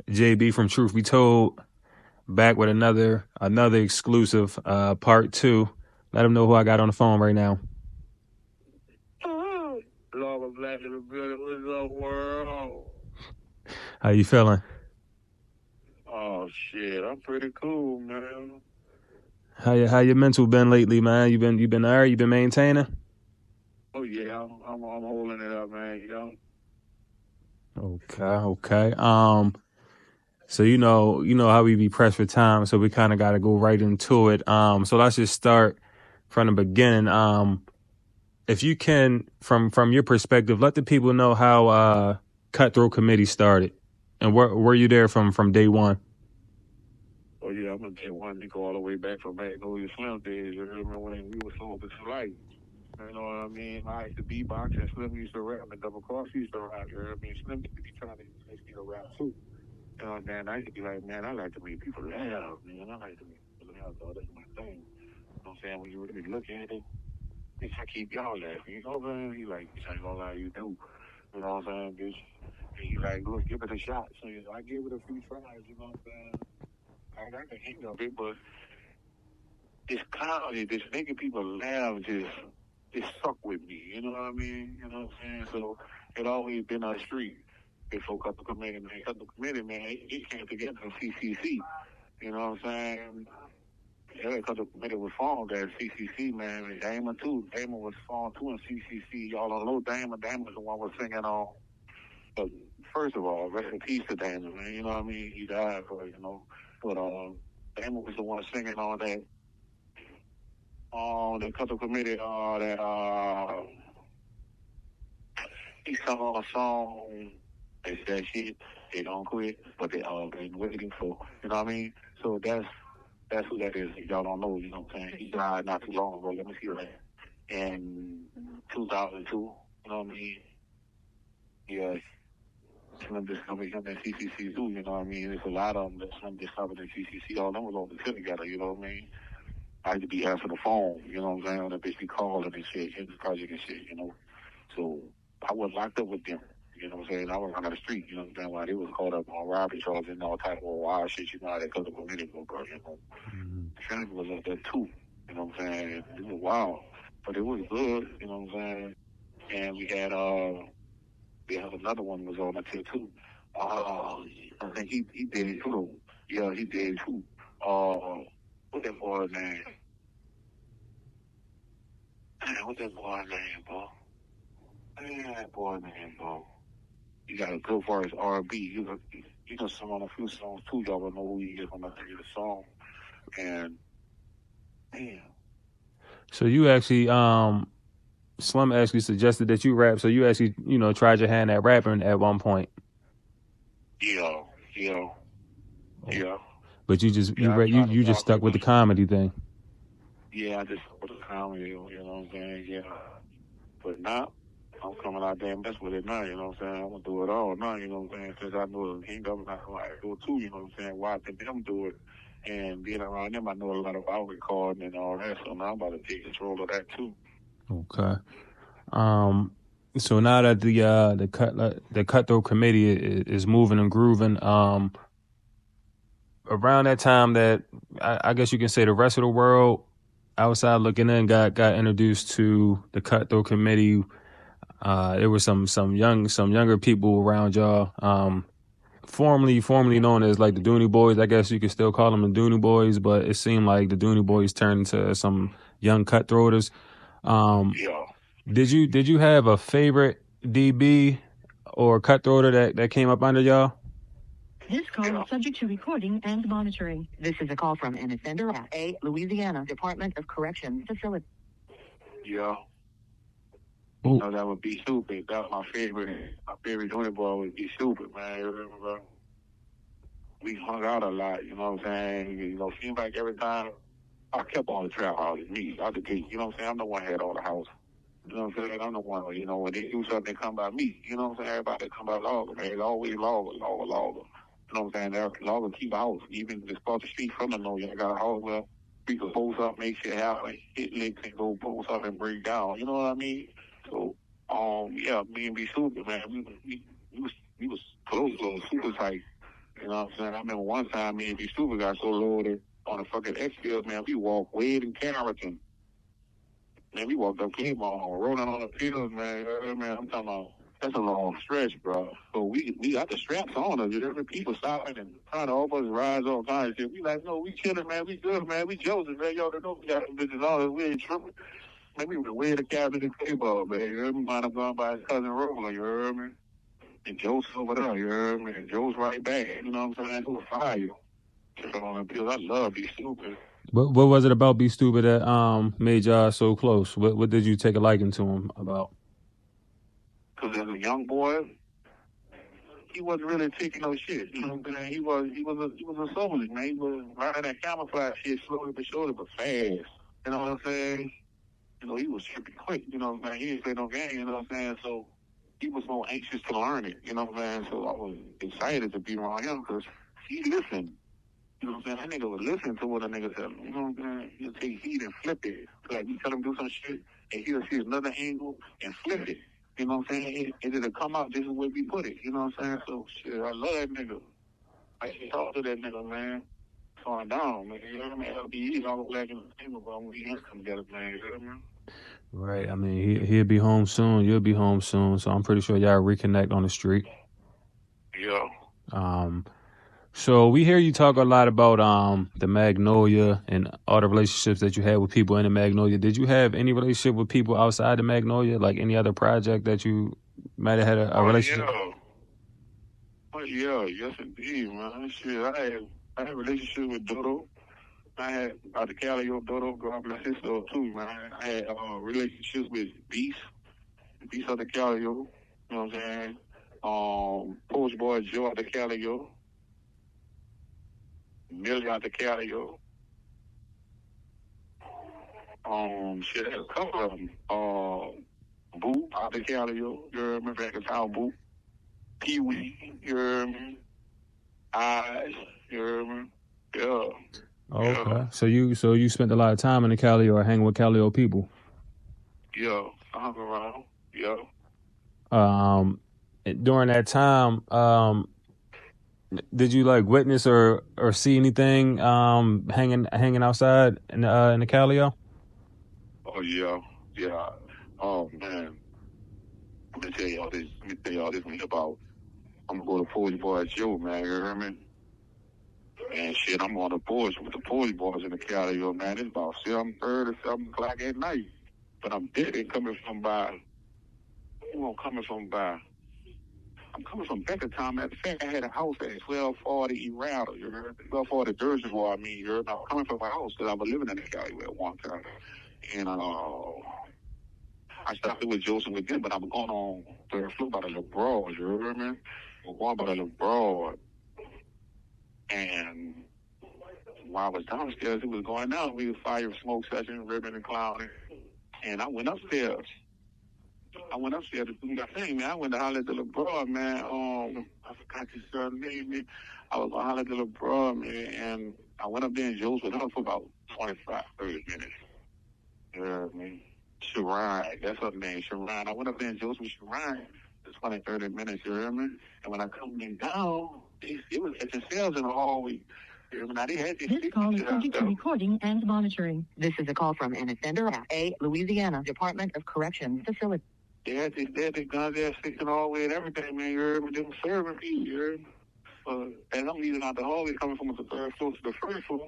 JB from Truth Be Told, back with another exclusive part two. Let them know who I got on the phone right now. Logga black in the building. What's up, world? How you feeling? Oh shit, I'm pretty cool, man. How your mental been lately, man? You been alright? You been maintaining? Oh yeah, I'm holding it up, man. You know. Okay. So you know how we be pressed for time, so we kind of got to go right into it. So let's just start from the beginning. If you can, from your perspective, let the people know how Cutthroat Committee started, and were you there from day one? Oh yeah, I'm gonna take one to go all the way back from Magnolia Slim days. You remember when we were Soulja Slim? You know what I mean? I used to beatbox and Slim used to rap and Double Cross used to rap. You know what I mean? Slim used to be trying to make me to rap too. You know, and I used to be like, man, I like to make people laugh, man. I like to make people laugh, though. That's my thing. You know what I'm saying? When you really look at it, bitch, I keep y'all laughing. You know what I'm saying? He like, bitch, I ain't gonna lie, you do. You know what I'm saying, bitch? And you like, look, give it a shot. So I gave it a few tries, you know what I'm saying? I got the hang of it, but this comedy, this making people laugh just suck with me. You know what I mean? You know what I'm saying? So it always been our street. Before Cutthroat Committee, man, Cutthroat Committee, man, it came together in CCC. You know what I'm saying? Yeah, Cutthroat Committee was formed at CCC, man. And Damon too. Damon was formed too in CCC. Y'all don't know Damon. Damon was the one was singing on. But first of all, rest in peace to Damon, man. You know what I mean? He died for but Damon was the one singing on the Cutthroat Committee. That he sung on a song. They said shit. They don't quit, but they all been waiting for. You know what I mean? So that's who that is. If y'all don't know, you know what I'm saying? He died not too long ago. Let me see that. In 2002. You know what I mean? Yeah. Slim discovered him at CCC too, you know what I mean? There's a lot of them that Slim discovered at CCC. All them was on the field together, you know what I mean? I had to be answering the phone, you know what I'm saying? That bitch be calling and shit, in the project and shit, you know? So I was locked up with them. You know what I'm saying? I was on the street, you know what I'm saying? While they was caught up on robbery charges and all type of wild shit, you know how that comes up a minute ago, bro, you know? Trinity was up there too, you know what I'm saying? It was wild. But it was good, you know what I'm saying? And we have another one was on there too. I think he did it too. Yeah, he did too. What that boy name? Man, what that boy name, bro? Man, that boy name, bro. You gotta go for his R&B. You can sing on a few songs too. Y'all will know who he is when I tell you the song. And man, So you actually Slim actually suggested that you rap. So you actually tried your hand at rapping at one point. yeah, yeah, yeah, But you just yeah. I try to you just talk stuck with people. the comedy thing. Yeah, I just put a comedy, you know what I'm saying? Yeah, but now I'm coming out there and mess with it now, you know what I'm saying? I'm gonna do it all now, you know what I'm saying? Since I know the kingdom, I'm not gonna do it too, you know what I'm saying? Watching them do it and being around them, I know a lot about recording and all that, so now I'm about to take control of that too. Okay. So now that the Cutthroat Committee is moving and grooving, around that time that I guess you can say the rest of the world outside looking in got introduced to the Cutthroat Committee. There was some younger people around y'all. Formerly known as like the Dooney Boys. I guess you could still call them the Dooney Boys, but it seemed like the Dooney Boys turned into some young cutthroaters. Um, Yeah. did you have a favorite DB or cutthroater that came up under y'all? This call is subject to recording and monitoring. This is a call from an offender at a Louisiana Department of Corrections facility. Yeah. Ooh. No, that would be stupid. That was my favorite. My favorite Dooney Boy would be stupid, man. You remember? We hung out a lot, you know what I'm saying? You know, seems like every time I kept all the trap houses, me, out the gate, you know what I'm saying? I'm the one that had all the house. You know what I'm saying? I'm the one, you know, when they do something, they come by me. You know what I'm saying? Everybody come by Logga, man. It's always Logga. You know what I'm saying? Logga keep a house. Even just across the street from the know you got a house where we could post up, make shit happen, hit licks and go post up and break down. You know what I mean? So, yeah, me and B Super, man, we was close, super tight. You know what I'm saying? I remember one time me and B Stupid got so loaded on the fucking X field, man. We walked way in Carrollton. Man, we walked up Claymore, rolling on the fields, man. Man, I'm talking about that's a long stretch, bro. So we got the straps on us. Different people stopping and trying to offer us rides all kinds of shit. We like, no, we chilling, man. We good, man. We Joseph, man. Y'all don't know we got some bitches on us. We ain't tripping. Man, we were way in the cabin in Claymore, man. You heard me? Mind up going by his cousin Roller, you heard me? And Joe's over there, you heard me? And Joe's right back, you know what I'm saying? It was fire. On the pills. I love Be Stupid. What was it about Be Stupid that made y'all so close? What did you take a liking to him about? Because as a young boy, he wasn't really taking no shit. You know what I'm saying? He was a soldier, man. He was running that camouflage shit slowly but surely, but fast. You know what I'm saying? You know, he was tripping quick. You know what I'm saying? He didn't play no game. You know what I'm saying? So he was more anxious to learn it. You know what I'm saying? So I was excited to be around him because he listened. You know what I'm saying? That nigga would listen to what a nigga tell him. You know what I'm saying? He'll take heat and flip it. So like, you tell him do some shit, and he'll see another angle and flip it. You know what I'm saying? And it'll come out just the way we put it. You know what I'm saying? So, shit, I love that nigga. I should talk to that nigga, man. Calm down, man. You know what I mean? LBE's all black in the table, but we ain't come together, man. You know what I mean? Right. I mean, he'll be home soon. You'll be home soon. So I'm pretty sure y'all reconnect on the street. Yeah. So we hear you talk a lot about the Magnolia and all the relationships that you had with people in the Magnolia. Did you have any relationship with people outside the Magnolia, like any other project that you might have had a relationship? Yeah. Oh, yeah. Yes, indeed, man. Shit, I had a relationship with Dodo. I had the Calliope Dodo, God bless his soul, too, man. I had relationships with Beast of the Calliope. You know what I'm saying? Post Boy Joe out the Calliope. Millie out the Calliope. Shit, had a couple of them. Boo out the Calliope. You heard me? Back in town, Boo. Pee Wee. You heard me? Eyes. You heard me? Yeah. Okay. Yeah. So you spent a lot of time in the Cali or hanging with Cali people. Yeah. I hung around. Yeah. During that time, did you like witness or see anything hanging outside in the Calio? Oh, yeah. Yeah. Oh, man. Let me tell y'all this one about. I'm gonna go to Poise Boy Joe, man. You hear me? And shit, I'm on the porch with the Poise Boys in the Calliope, man. It's about 7:30, 7 o'clock at night. But I'm dead and coming from by. Who I'm coming from by? I'm coming from Becker Town. Matter of fact, I had a house at 1240 Errata, you heard? 1240 Jersey, I mean, you heard? I was coming from my house because I was living in the Calliope at one time. And I stopped it with Joseph with them, but I was going on third floor by the little broad, you heard me? I was going by the little broad. And while I was downstairs, it was going down. We was fire smoke session, ribbon and clowning. And I went upstairs. To do my thing, man. I went to holler at the little broad, man. I forgot his name, man. I was going to holler at the little broad, man. And I went up there and Jules with her for about 25, 30 minutes. You know what I mean? Sharon, that's her name, Sharon. I went up there and Jules with Sharon for 20, 30 minutes, you hear me? And when I come in down, it was at the sales in the hallway. This call is subject to recording and monitoring. This is a call from an offender at a Louisiana Department of Corrections facility. They had the guns there sticking all the way and everything, man. You heard me? They were serving people, you heard me? As I'm leaving out the hallway, coming from the third floor to the first floor,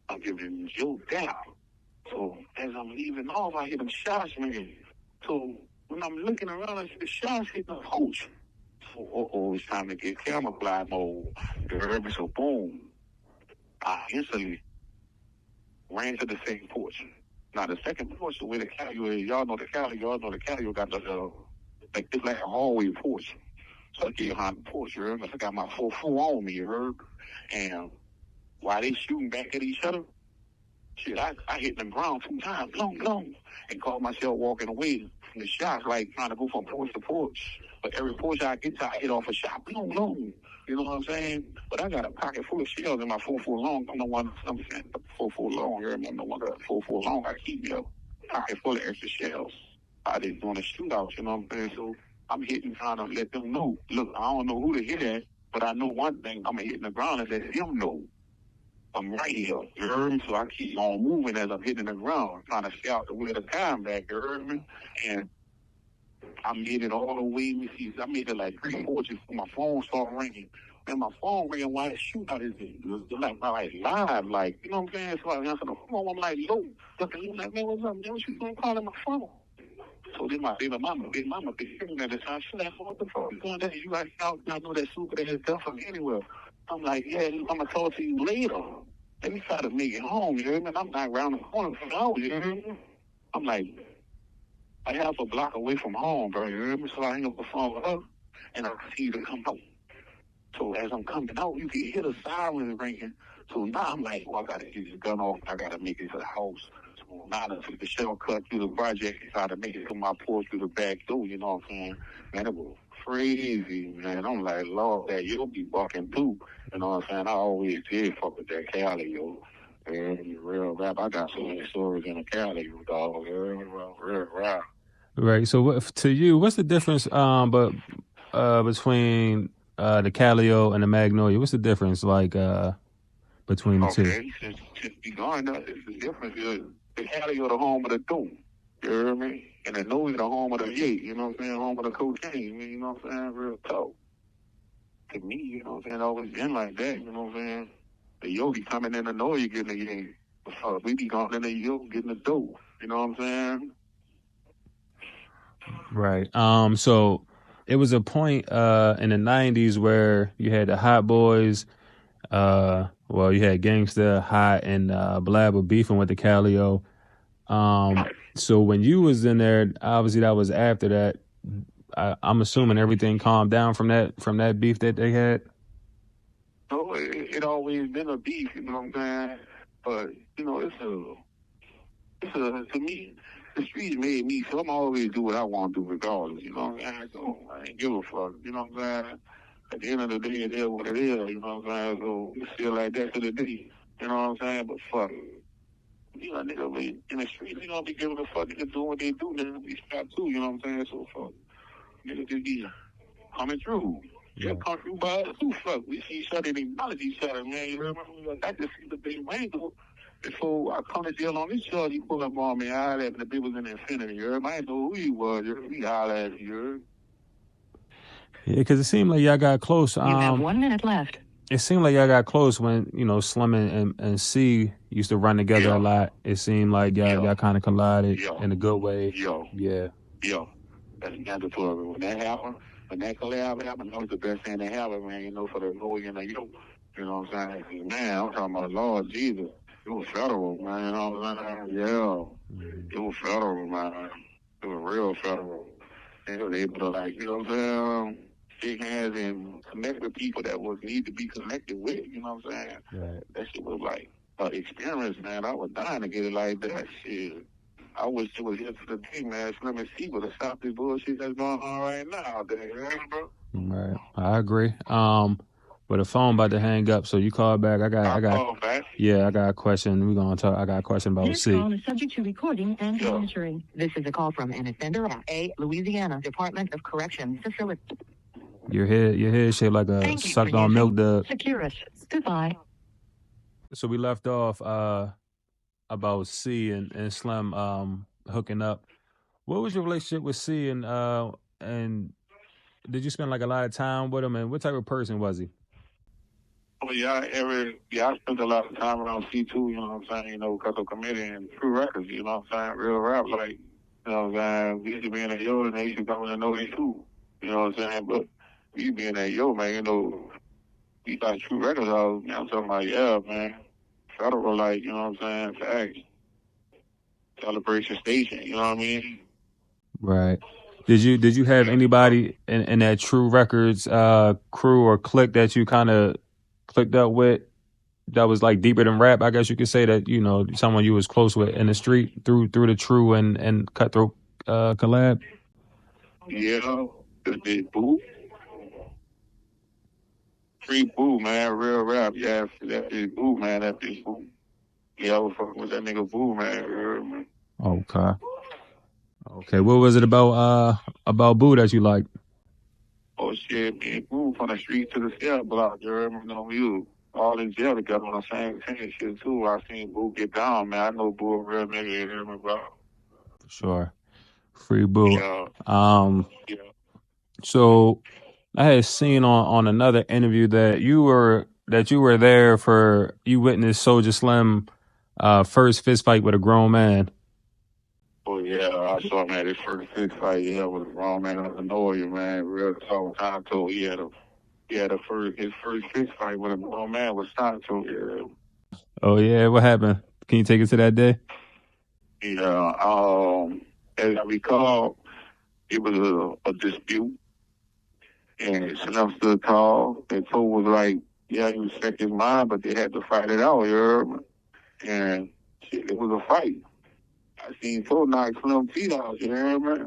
I'm giving Joe down. So as I'm leaving off, I hear them shots, man. So when I'm looking around, I see the shots hitting the porch. So, it's time to get camouflage mode. You heard me? So boom. I instantly ran to the second porch. Now the second porch, the way the Calliope is, y'all know the Calliope got the like this like a hallway porch. So I get behind the porch, you heard? I got my 4-4 on me, you heard? And while they shooting back at each other, shit, I hit the ground 2 times, long, and caught myself walking away from the shots, like trying to go from porch to porch. But every porch I get to, I hit off a shot, long. You know what I'm saying? But I got a pocket full of shells in my 4-4 long. I'm the one, I'm saying, 4-4 long, you hear me? I'm the one that 4-4 long. I keep me a pocket full of extra shells. I did doing a shootout, you know what I'm saying? So I'm hitting, trying to let them know. Look, I don't know who to hit at, But I know one thing, I'm hitting the ground and let them know I'm right here. You heard me? So I keep on moving as I'm hitting the ground, trying to shout to where the time back. You heard me? And I made it all the way. I made it like 3 4 before my phone started ringing. And my phone ringing while it's shootout is like live, like, you know what I'm saying? So I answer the phone, I'm like, low. Looking like, man, what's up? Man, what you gonna call in my phone? So then my baby mama, big hearing at the time. She's like, what the fuck is going on? You got out, I know that super that is done from anywhere. I'm like, yeah, I'm gonna talk to you later. Let me try to make it home, you hear me? I'm not around the corner from the house, you hear me? I'm like, I have a block away from home, bro, you hear me? So I hang up the phone with her, and I see her come out. So as I'm coming out, you can hear the sirens ringing. So now I'm like, well, I gotta get this gun off. I gotta make it to the house. So now I took the shortcut through the project and tried to make it to my porch through the back door, you know what I'm saying? Man, it was crazy, man. I'm like, Lord, that you'll be walking through. You know what I'm saying? I always did fuck with that Cali, yo. And real rap, I got so many stories in the Cali, dog. Real rap. Right. So to you, what's the difference between the Calliope and the Magnolia? What's the difference between the two? Okay, since we going up, the difference is the Cali are the home of the doom. You hear me? And the Noise the home of the yate, you know what I'm saying? Home of the cocaine, you know what I'm saying? Real talk. To me, you know what I'm saying? Always been like that, you know what I'm saying? The yogi coming in the noise getting the game. We be going in the yoke getting the dough. You know what I'm saying? Right. So it was a point in the '90s where you had the Hot Boys. Well, you had Gangsta, Hot, and Blabber beefing with the Calliope. So when you was in there, obviously that was after that. I'm assuming everything calmed down from that beef that they had. So it always been a beef, you know what I'm saying? But, you know, to me, the streets made me, so I'm always do what I want to do regardless, you know what I'm saying? So I ain't give a fuck, you know what I'm saying? At the end of the day, it is what it is, you know what I'm saying? So it's still like that to the day, you know what I'm saying? But fuck, you know, nigga be in the streets, you know, be giving a fuck, nigga do what they do, nigga be strapped too, you know what I'm saying? So fuck, nigga just be coming through. Yeah, come through by us too, fuck. We see each other and acknowledge each other, man. You remember? I just see the big rainbow. Before I come to jail on this charge, you pull up on me, I holler at me, the bitch was in the Infinity, you heard? I didn't know who he was, you heard? We holler at you, heard? Yeah, because it seemed like y'all got close. You have 1 minute left. It seemed like y'all got close when Slim and C used to run together a lot. It seemed like y'all kind of collided in a good way. Yeah. That's mandatory. When that happened, when that collab happened, that was the best thing that happened, man. You know, for the Lord and the yoke. You know what I'm saying? Man, I'm talking about Lord Jesus. It was federal, man. You know what I'm saying? Yeah. It was federal, man. It was real federal. They were able to, like, you know what I'm saying? Shake hands and connect with people that was need to be connected with. You know what I'm saying? Right. That shit was like an experience, man. I was dying to get it like that. Shit. I wish it was here to the day, man. Let me see what to stop this bullshit that's going on right now out there, you know, bro? Right. I agree. But the phone about to hang up, so you call back. I got call back. Yeah, I got a question. We're gonna talk. I got a question about This C. call is subject to recording and monitoring. This is a call from an offender at a Louisiana Department of Corrections facility. Your head shaped like a sucked on milk dub. Securus. Goodbye. So we left off about C and Slim hooking up. What was your relationship with C and did you spend like a lot of time with him, and what type of person was he? Oh, I spent a lot of time around C2, you know what I'm saying? You know, Cutthroat Committee and True Records, you know what I'm saying? Real rap, like, you know what I'm saying? We used to be in that yo, and they used to come in and know they too, you know what I'm saying? But we used to be in that yo, man, you know, we got True Records out, I'm talking about, yeah, man. Federal, like, you know what I'm saying? Facts. Celebration Station, you know what I mean? Right. Did you have anybody in that True Records crew or clique that you kind of clicked up with that was like deeper than rap? I guess you could say that, someone you was close with in the street through the True and Cutthroat collab. Yeah, the big Boo. Free Boo, man, real rap. Yeah, that big Boo, man, that big Boo. Yeah, I was fucking with that nigga Boo, man. Okay. What was it about Boo that you liked? Oh, So shit, me and Boo from the street to the cell block, you heard me? You know, we was all in jail together on the same team shit too. I seen Boo get down, man. I know Boo a real nigga, you hear me, bro? For sure. Free Boo. Yeah. Yeah. So I had seen on another interview that you were there for, you witnessed Soulja Slim first fist fight with a grown man. Oh yeah, I saw him at his first fist fight. Yeah, with a grown man in Magnolia, man. Real talk. Tonto, he had his first fist fight with a grown man was Tonto. Yeah. Oh yeah, what happened? Can you take us to that day? Yeah. As I recall, it was a dispute, and Slim stood tall. And Toe was like, yeah, he was set his mind, but they had to fight it out. You heard me? And shit, it was a fight. I seen Toe knock Slim feet out, you hear me?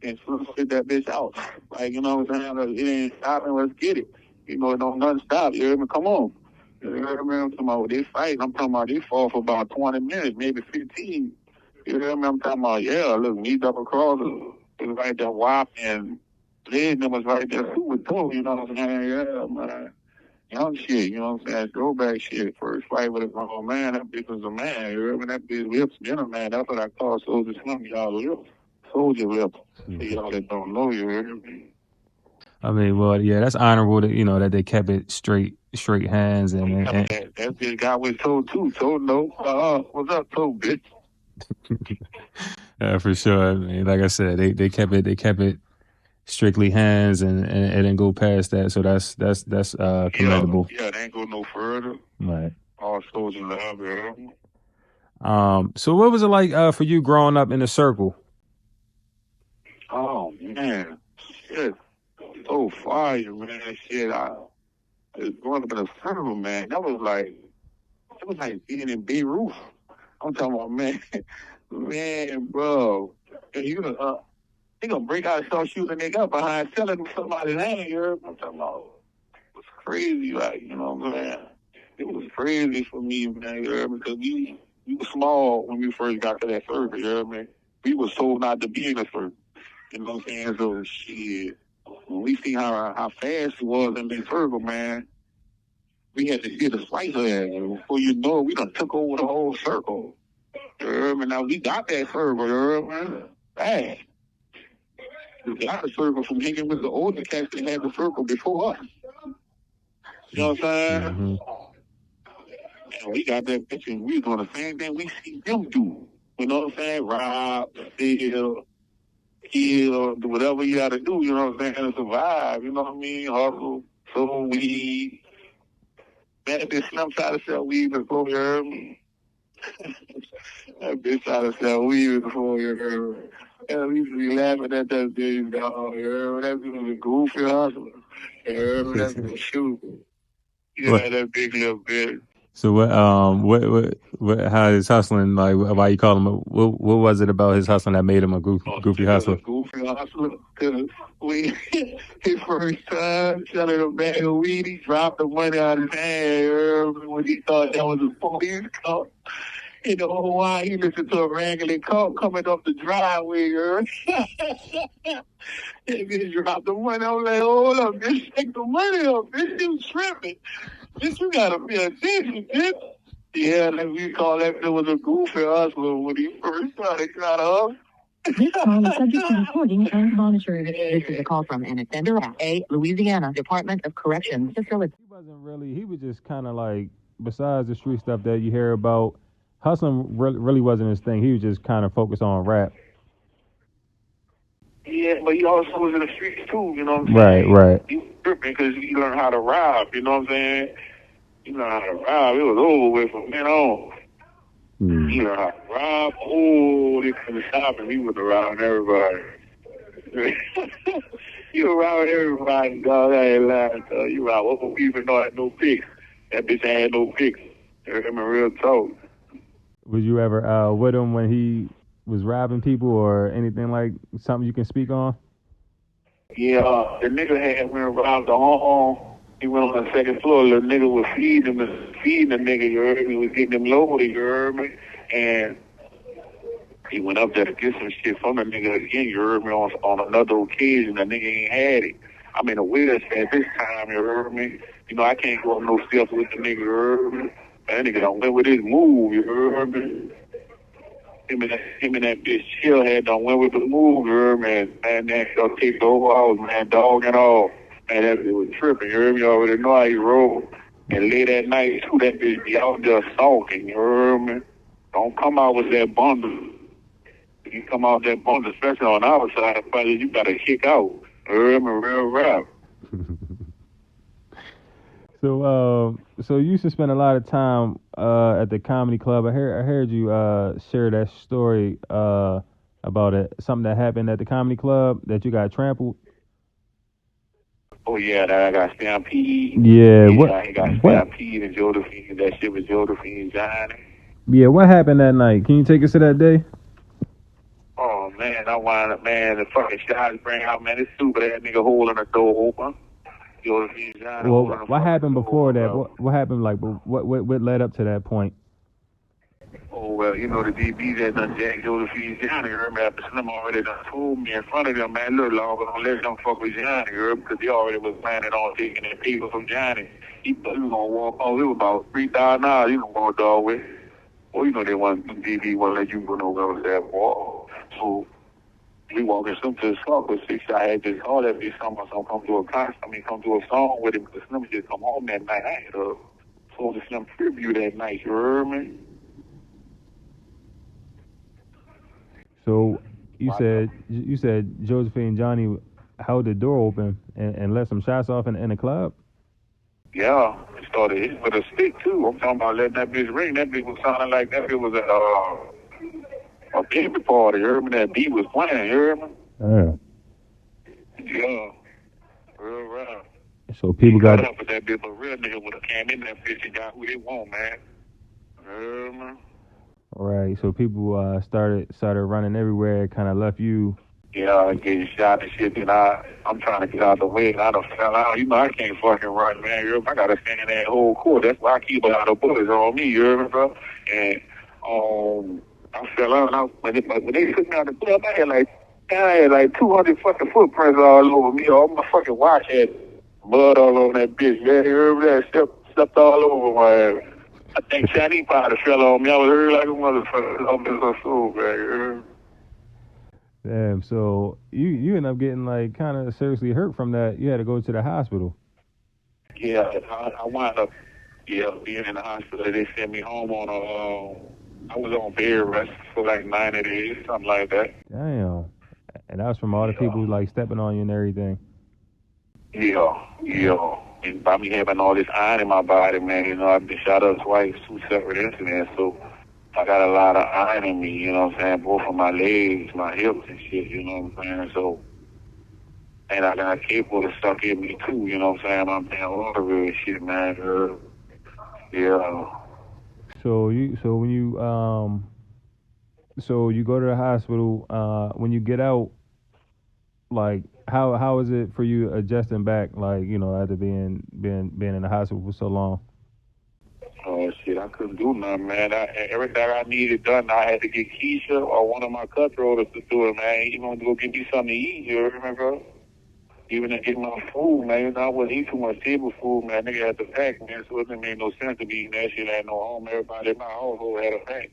And Slim spit that bitch out. Like, you know what I'm saying? Like, it ain't stopping, let's get it. You know, it don't nothing stop, you hear me? Come on. You hear me? I'm talking about they fight. I'm talking about they fought for about 20 minutes, maybe 15. You hear me? I'm talking about, yeah, look, me double cross it was right there whop and Lid was right there too with Toe, you know what I'm saying? Yeah, man. Young shit, you know what I'm saying? Throwback shit. First fight with a grown man, that bitch was a man. You remember that bitch lips been a man. That's what I call Soulja Slim, y'all lips. Soldier lips. For y'all that don't know, you hear me? I mean, well, yeah, that's honorable that, you know, that they kept it straight hands and That bitch got with Toe too. Toe no. What's up, Toe, bitch? for sure. I mean, like I said, they kept it strictly hands and it didn't go past that. So that's commendable. Yeah, they ain't go no further. Right. All soldier love, you hear me? So what was it like for you growing up in the circle? Oh man, shit, so fire, man. Shit, I was growing up in a circle, man. It was like being in Beirut. I'm talking about, man, man, bro. They gonna break out and start shooting a nigga up behind selling somebody's hand. You heard me? I'm talking about, it was crazy, like, you know what I'm saying? It was crazy for me, man. You heard me? Because we were small when we first got to that circle. You heard me? We were told not to be in the circle. You know what I'm saying? So shit, when we see how fast it was in the circle, man, we had to get a slice of that. Before you know it, we done took over the whole circle. You heard me? Now we got that circle, you heard me? Bang. We got the circle from hanging with the older cats that had the circle before us. You know what I'm saying? Mm-hmm. And we got that picture and we was doing the same thing we see them do. You know what I'm saying? Rob, steal, kill, do whatever you got to do, you know what I'm saying, to survive, you know what I mean? Hustle, soul weed. That bitch Slim tried to sell weed before you heard me. That bitch tried to sell weed before you heard me. And we used to be laughing at that bitch, dog, you heard me? That bitch was a goofy hustler. You heard me? That bitch shooting. You had that big little bitch. So what how is hustling, like, why you call him what was it about his hustling that made him a goofy hustler? Goofy hustler. Cause his first time selling a bag of weed, he dropped the money out of his hand when he thought that was a police car. You know why he listened to a raggedy car coming up the driveway, That bitch dropped the money. I was like, hold up, bitch, take the money up, bitch, you tripping. Bitch, you gotta pay attention, bitch. Yeah, like we call that it was a goofy hustler when he first started trying to hustle. This call is subject to recording and monitoring. This is a call from an offender at a Louisiana Department of Corrections facility. He was just kind of like, besides the street stuff that you hear about, hustling really wasn't his thing. He was just kind of focused on rap. Yeah, but he also was in the streets too, you know what I'm saying? Right. He was tripping because he learned how to rob, you know what I'm saying? He learned how to rob. It was over with from then on. He learned how to rob. Oh, they couldn't stop him. He was around everybody. He was around everybody, dog. I ain't lying, dog. You around what people know had no picks. That bitch had no picks. Heard him in real talk. Was you ever with him when he was robbing people or anything, like something you can speak on? Yeah, the nigga had went and robbed the home. He went on the second floor. The nigga was feeding the nigga, you heard me? He was getting him loaded, you heard me? And he went up there to get some shit from the nigga again, you heard me? On another occasion, the nigga ain't had it. I'm in a wheelchair at this time, you heard me? You know, I can't go up no steps with the nigga, you heard me? That nigga done went with his move, you heard me? Him and that bitch Chill had done went with the move, you heard me? Man, that shit kicked the whole house, man, dog and all. Man, that bitch was tripping, you heard me? You already know how he rolled. And late at night, too, that bitch be out there sulking, you heard me? Don't come out with that bundle. If you come out that bundle, especially on our side, buddy, you gotta kick out. You heard me? Real rap. So you used to spend a lot of time at the comedy club. I heard you share that story about something that happened at the comedy club that you got trampled. Oh yeah, that I got stampede. Yeah, Yeah, I got what stampede and Josephine. That shit was Josephine Johnny. yeah, what happened that night? Can you take us to that day? Oh man, I wound up, man, the fucking shots bring out, man, this stupid ass nigga holding the door open. Josephine Johnny Well, holding the what happened door before open, that? bro. What happened like what led up to that point? Oh well, you know the DBs that done Jack Josephine Johnny, you heard me? After Slim already done told me in front of them, man, look, Logga, don't let them fuck with Johnny, you heard me? Because he already was planning on taking that paper from Johnny. He thought he was gonna walk off. It was about $3,000. He was gonna dog with. Well, you know they want DB won't let you go nowhere with that ball. So we walking some to the slump with 6. I had just called that bitch someone come to a concert. Come to a song with him because Slim just come home that night. I had a Soulja Slim tribute that night. You heard me? So you said Josephine Johnny held the door open and let some shots off in the club. Yeah, it started hitting with a stick too. I'm talking about letting that bitch ring. That bitch was sounding like that bitch was a baby party. You heard me? That beat was playing. You heard me? Yeah. Yeah. Real rough. So people Got got up with that bitch, but real nigga would have came in that bitch and got who they want, man. You heard me? right. So people started running everywhere. Kind of left you. Yeah, getting shot and shit. And I'm trying to get out the way. And I done fell out. You know, I can't fucking run, man. You heard me? I got to stand in that whole court. That's why I keep a lot of bullets on me. You heard me, bro? And I fell out. And when they took me out the club, I had like 200 fucking footprints all over me. All my fucking watch had blood all over that bitch. Man, you heard me? That stepped all over my ass. I think Chinese probably fell on me. I was hurt like a motherfucker. I'm just so soul, man. You heard me? Damn. So you end up getting like kind of seriously hurt from that. You had to go to the hospital. Yeah, I wound up, being in the hospital. They sent me home on I was on bed rest for like 90 days, something like that. Damn. And that was from all the people like stepping on you and everything. Yeah. And by me having all this iron in my body, man, you know, I've been shot up twice, 2 separate incidents, so I got a lot of iron in me, you know what I'm saying, both of my legs, my hips and shit, you know what I'm saying, so, and I got a cable stuck in me too, you know what I'm saying, I'm paying all the real shit, man, yeah. So you go to the hospital. When you get out, like how is it for you adjusting back? Like after being in the hospital for so long. Oh shit, I couldn't do nothing, man. Everything I needed done, I had to get Keisha or one of my cutthroaters to do it, man. You gonna go get me something to eat, you remember? Even to get my food, man. You know, I wouldn't eat too much table food, man. Nigga had to pack, man, so it didn't make no sense to be eating that shit at no home. Everybody in my household had a pack.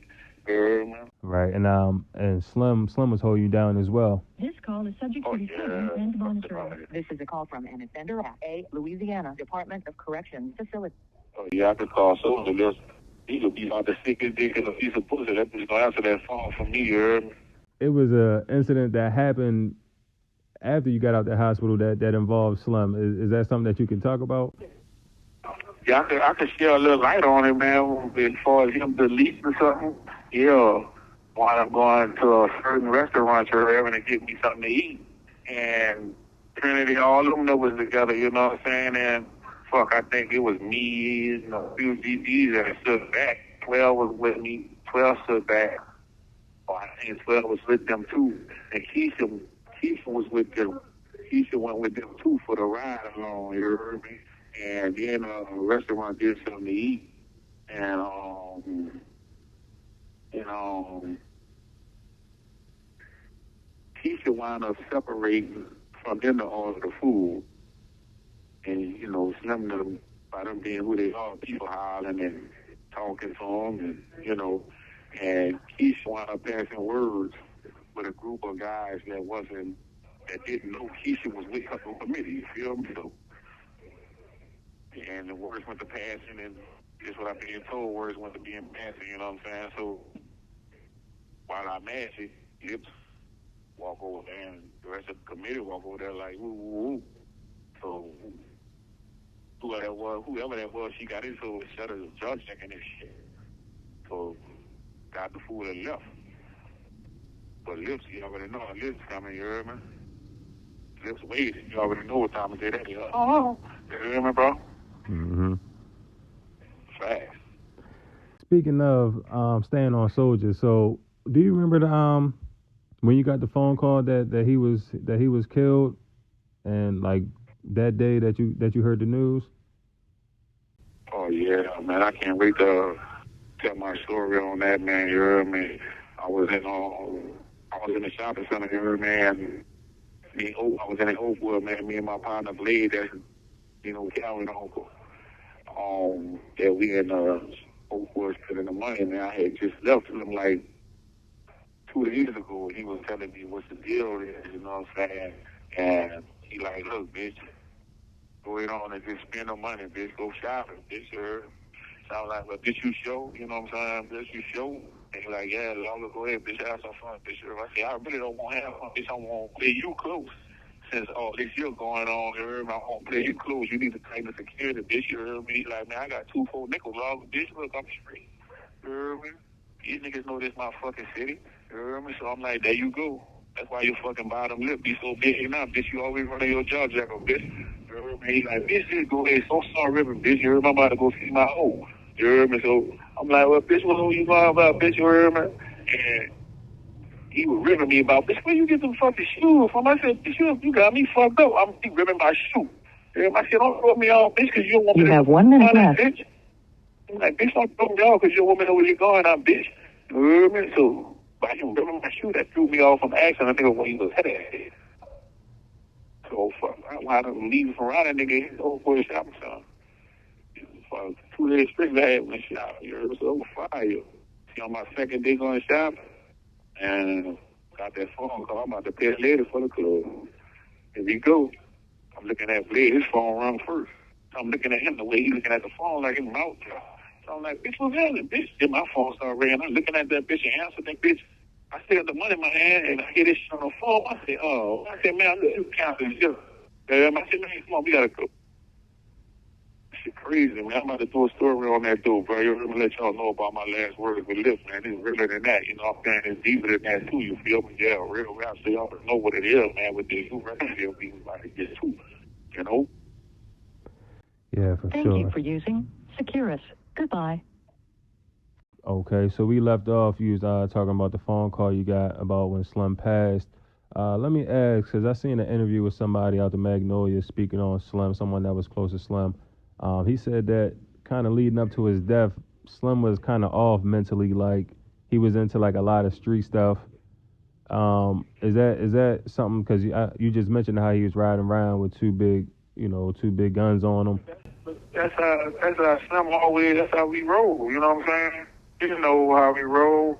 You heard me? Right, and Slim was holding you down as well. This call is subject to recording and monitoring. This is a call from an offender at a Louisiana Department of Corrections facility. Oh yeah, I could call Soulja. He could be about the sickest dick in a piece of pussy. That bitch gonna answer that phone for me, you heard me? It was a incident that happened after you got out the hospital that involved Slim. Is that something that you can talk about? Yeah, I could share a little light on it, man, as far as him deleting or something. Yeah, while I'm going to a certain restaurant or whatever to get me something to eat. And Trinity, all of them that was together, you know what I'm saying? And fuck, I think it was me, you know, a few GDs that stood back. 12 was with me, 12 stood back. Oh, I think 12 was with them too. And Keisha was with them. Keisha went with them too for the ride along, you heard me? And then a restaurant did something to eat. And, Keisha wound up separating from them to order the food. And, you know, Slim them, by them being who they are, people hollering and talking to them, and, you know, and Keisha wound up passing words with a group of guys that didn't know Keisha was with Cutthroat Committee, you feel me? So, and the words went to passing, and just what I'm being told, words went to being passing, you know what I'm saying? So, while I'm at it, Lips walk over there, and the rest of the committee walk over there like, woo, woo, woo. So, whoever that was, she got into it instead of judge checking this shit. So, got the fool and left. But Lips, you already know, Lips coming, you heard me? Lips waited. You already know what time of day that is. Oh, you hear me, bro? Mm-hmm. Fast. Speaking of staying on Soulja, so do you remember the when you got the phone call that he was killed, and like that day that you heard the news? Oh yeah, man, I can't wait to tell my story on that, man. You heard me? I was in the shopping center, you heard me? And I was in the Oakwood, man. Me and my partner Blade, that's, you know, carrying uncle. Yeah, we in Oakwood spending the money, man. I had just left him like 2 days ago. He was telling me what's the deal is, you know what I'm saying? And he like, look, bitch, go ahead on and just spend the money, bitch. Go shopping, bitch. You heard? So I was like, well, bitch, you show, you know what I'm saying? Bitch, you show. And he like, yeah, Logga, go ahead, bitch, have some fun, bitch. I said, I really don't want to have fun, bitch. I want to play you close. Since all this year going on, you heard me? I want to play you close. You need to tighten the security, bitch. You heard me? He's like, man, I got 2 4 nickels, Logga, bitch. Look, I'm straight. You heard me? These niggas know this my fucking city. You heard me? So I'm like, there you go. That's why your fucking bottom lip be so big now, bitch. You always running your jaw jackal, bitch. You heard me? He's like, bitch, just go ahead. So sorry, river, bitch. You heard me? I'm about to go see my hoe. You heard me? So I'm like, well, bitch, what you going about, bitch? You heard me? And he was ripping me about, bitch, where you get them fucking shoes from? I said, bitch, you got me fucked up. I'm ripping my shoe. You I said, don't throw me off, bitch, because you don't want me to. You have 1 minute left. Bitch. I'm like, bitch, don't throw me off because you don't want me to know where you're going, bitch. You heard me? So, by him ripping my shoe, that threw me off from action. I think when he was headed. So, fuck, I wound up leaving from around that nigga his old boy shopping center. For 2 days straight, I had one shop. You heard me? So, fire. See, on my second day going shopping, and got that phone call. I'm about to pay later for the clothes. Here we go. I'm looking at Blade. His phone rung first. So I'm looking at him the way he looking at the phone like his mouth dropped. So I'm like, bitch, what's happening? Bitch, then my phone started ringing. I'm looking at that bitch and answered that bitch. I still got the money in my hand and I hear this shit on the phone. I said, oh. I said, man, look, you counting shit. I said, man, come on, we gotta go. Shit crazy, man. I'm about to do a story on that dude, bro. Let me let y'all know about my last words with Lips, man. It's realer than that, you know what I'm saying? It's deeper than that, too, you feel me? Yeah, real rap, so y'all know what it is, man, with this new record deal being about to get too, you know? Yeah, for Thank sure. you for using Securus. Goodbye. Okay, so we left off. You was talking about the phone call you got about when Slim passed. Let me ask, because I seen an interview with somebody out the Magnolia speaking on Slim, someone that was close to Slim. He said that kind of leading up to his death, Slim was kind of off mentally, like he was into like a lot of street stuff. Is that something? Because you just mentioned how he was riding around with two big guns on him. That's how Slim always, that's how we roll, you know what I'm saying? You know how we roll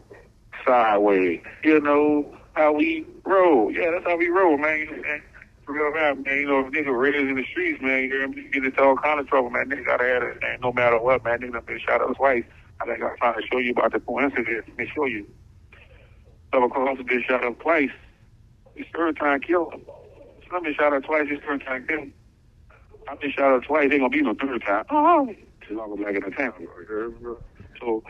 sideways. You know how we roll. Yeah, that's how we roll, man. For real rap, man. You know, if niggas raised in the streets, man, you get into all kind of trouble, man. Niggas gotta have it, man. No matter what, man. Niggas done been shot up twice. I think I'm trying to show you about the coincidence. Let me show you. Double Cross been shot up twice. His third time killed him. Slim been shot up twice. His third time killed him. I've been shot up twice. Ain't gonna be no third time. Oh, it's longer black in the town. So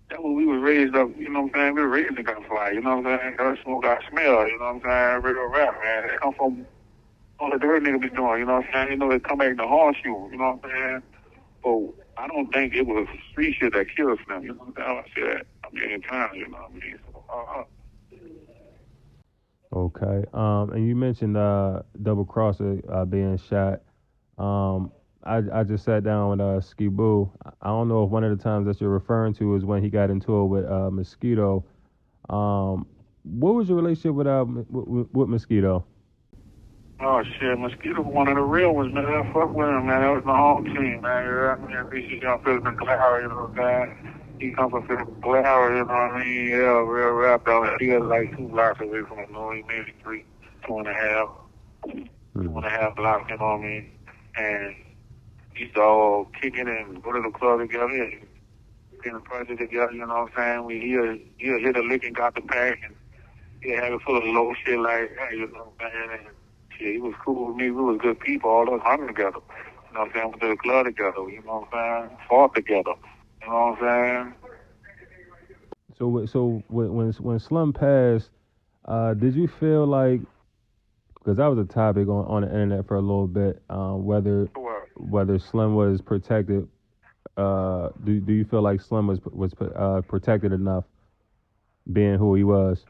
that's what we was raised up. You know what I'm saying? We were raised in gunfly. You know what I'm saying? Got smoke, got smell. You know what I'm saying? Real rap, man. That come from all the dirt niggas be doing. You know what I'm saying? You know they come back to haunt you. You know what I'm saying? So I don't think it was street shit that killed Slim. You know what I'm saying? I say that a million times. You know what I mean? So, Okay. And you mentioned Double Crosser being shot. I just sat down with Ski Boo. I don't know if one of the times that you're referring to is when he got into it with Mosquito. What was your relationship with Mosquito? Oh shit, Mosquito was one of the real ones, man. I fuck with him, man. That was my home team, man. You know what I mean? I think he come from Philip McLaren, you know what I'm saying? He come from Philip McLaren, you know what I mean? Yeah, real rap though. He was like 2 blocks away from him, no, he maybe 3, 2.5, 2.5 blocks, you know what I mean? And he used to all kick it and go to the club together and get the project together, you know what I'm saying? He'll hit a lick and got the pack and he'll have it full of low shit like that, you know what I'm saying? And shit, he was cool with me. We was good people. All us hung together. You know what I'm saying? Went to the club together. You know what I'm saying? Fought together. You know what I'm saying? So when Slim passed, did you feel like, because that was a topic on the internet for a little bit, Sure. whether Slim was protected? Do you feel like Slim was protected enough, being who he was?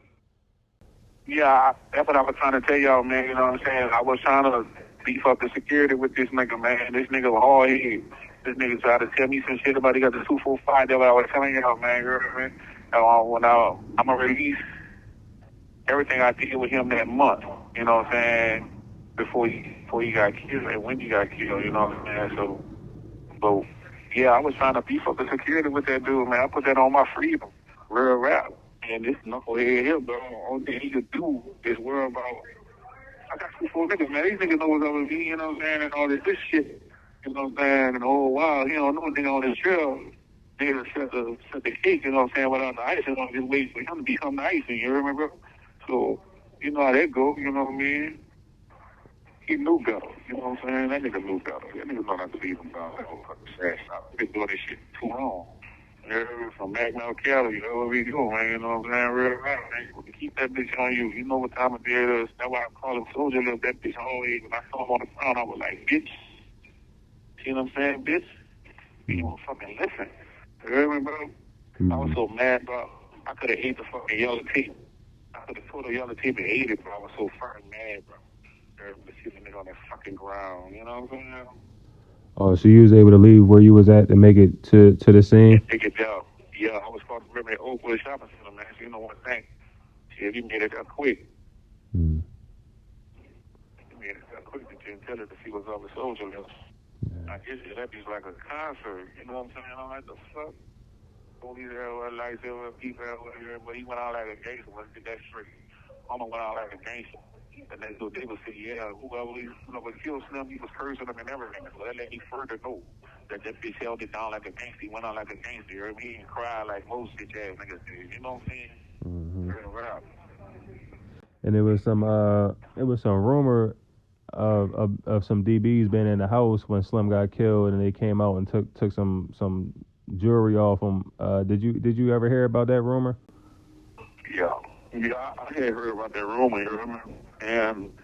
Yeah, that's what I was trying to tell y'all, man. You know what I'm saying? I was trying to beef up the security with this nigga, man. This nigga was hard headed. This nigga tried to tell me some shit about he got the 245. That's what I was telling y'all, man. You know what I mean? When I'm going to release everything I did with him that month, you know what I'm saying, before he got killed and when he got killed, you know what I'm saying? So yeah, I was trying to beef up the security with that dude, man. I put that on my freedom, real rap. And this knucklehead here, bro, only thing he could do is worry about, I got 2 4 niggas, man. These niggas know what's up with me, you know what I'm saying, and all this shit, you know what I'm saying, and the whole while, he don't know anything on this trail. Niggas set the cake, you know what I'm saying, without the icing on, just wait for him to become the icing, you remember? So, you know how that go, you know what I mean? He knew better, you know what I'm saying? That nigga knew better. That nigga know not to leave him down that whole fucking trash out. He been doing this shit too long. From Magnolia, Calliope, you know what we do, man, you know what I'm saying? Real rap, man. Keep that bitch on you. You know what time of day it is. That's why I call him Soulja Slim. That bitch always, when I saw him on the ground, I was like, bitch. See what I'm saying, bitch? You won't fucking listen. You hear me, bro? I was so mad, bro. I could have ate the fucking yellow tape. I could have pulled the yellow tape and ate it, bro. I was so fucking mad, bro. To see the nigga on that fucking ground, you know what I'm saying? Oh, so you was able to leave where you was at to make it to the scene? And take it down. Yeah, I was supposed to remember that Oakwood Shopping Center, man. So you know one thing. Shit, he made it that quick. Mm. He made it that quick to tell it to see what's up with Soulja Slim. I guess that be like a concert, you know what I'm saying? I'm like, the fuck? Police everywhere, lights everywhere, people everywhere, but he went out like a gangster. Let's get that straight. Mama went out like a gangster. And then so they would say, yeah, whoever would kill Slim, he was cursing him and everything. So that let me further know that bitch held it down like a gangster. He went out like a gangster, you heard me? And cried like most bitch ass niggas did. You know what I'm saying? Real rap. And it was some rumor of some DBs being in the house when Slim got killed, and they came out and took some jewelry off him. Did you ever hear about that rumor? Yeah. Yeah, I had heard about that rumor, you remember? And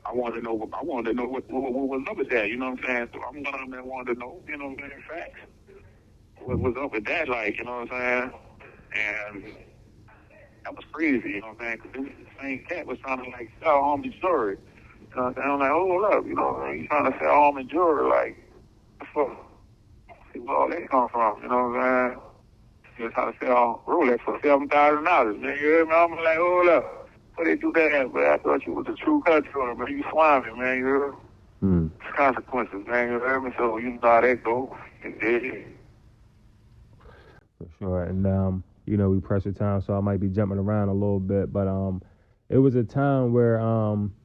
I wanted to know what was up with that, you know what I'm saying? So I'm one of them that wanted to know, you know what I'm saying, facts. What was up with that, like, you know what I'm saying? And that was crazy, you know what I'm saying? Because the same cat was trying to, like, sell home the jewelry. You know what I'm saying? I'm like, hold up, you know what I mean? He's trying to sell home the jewelry, like, what the fuck? See where all that come from, you know what I'm saying? He was trying to sell Rolex for $7,000. Nigga, you hear me? I'm like, hold up. What they do that, but I thought you was a true Cutthroater, man. You swine man, you heard? It's consequences, man, you heard me? So you know how that go. And did. For sure. And you know, we press the time, so I might be jumping around a little bit, but it was a time where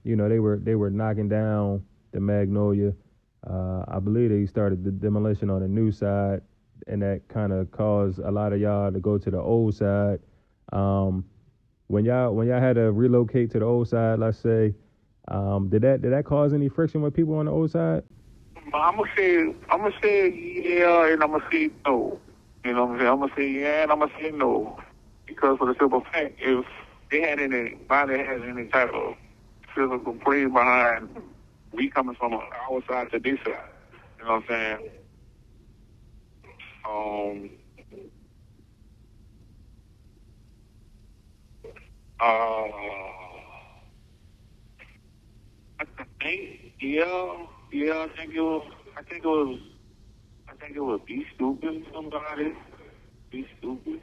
you know, they were knocking down the Magnolia. I believe they started the demolition on the new side, and that kind of caused a lot of y'all to go to the old side. Um, when y'all had to relocate to the old side, let's say, did that cause any friction with people on the old side? I'm gonna say yeah, and I'm gonna say no. You know what I'm saying? I'm gonna say yeah, and I'm gonna say no, because for the simple fact, if they had anybody has any type of physical play behind we coming from our side to this side, you know what I'm saying? Um, uh, I think yeah, I think it was Be Stupid, somebody. Be Stupid.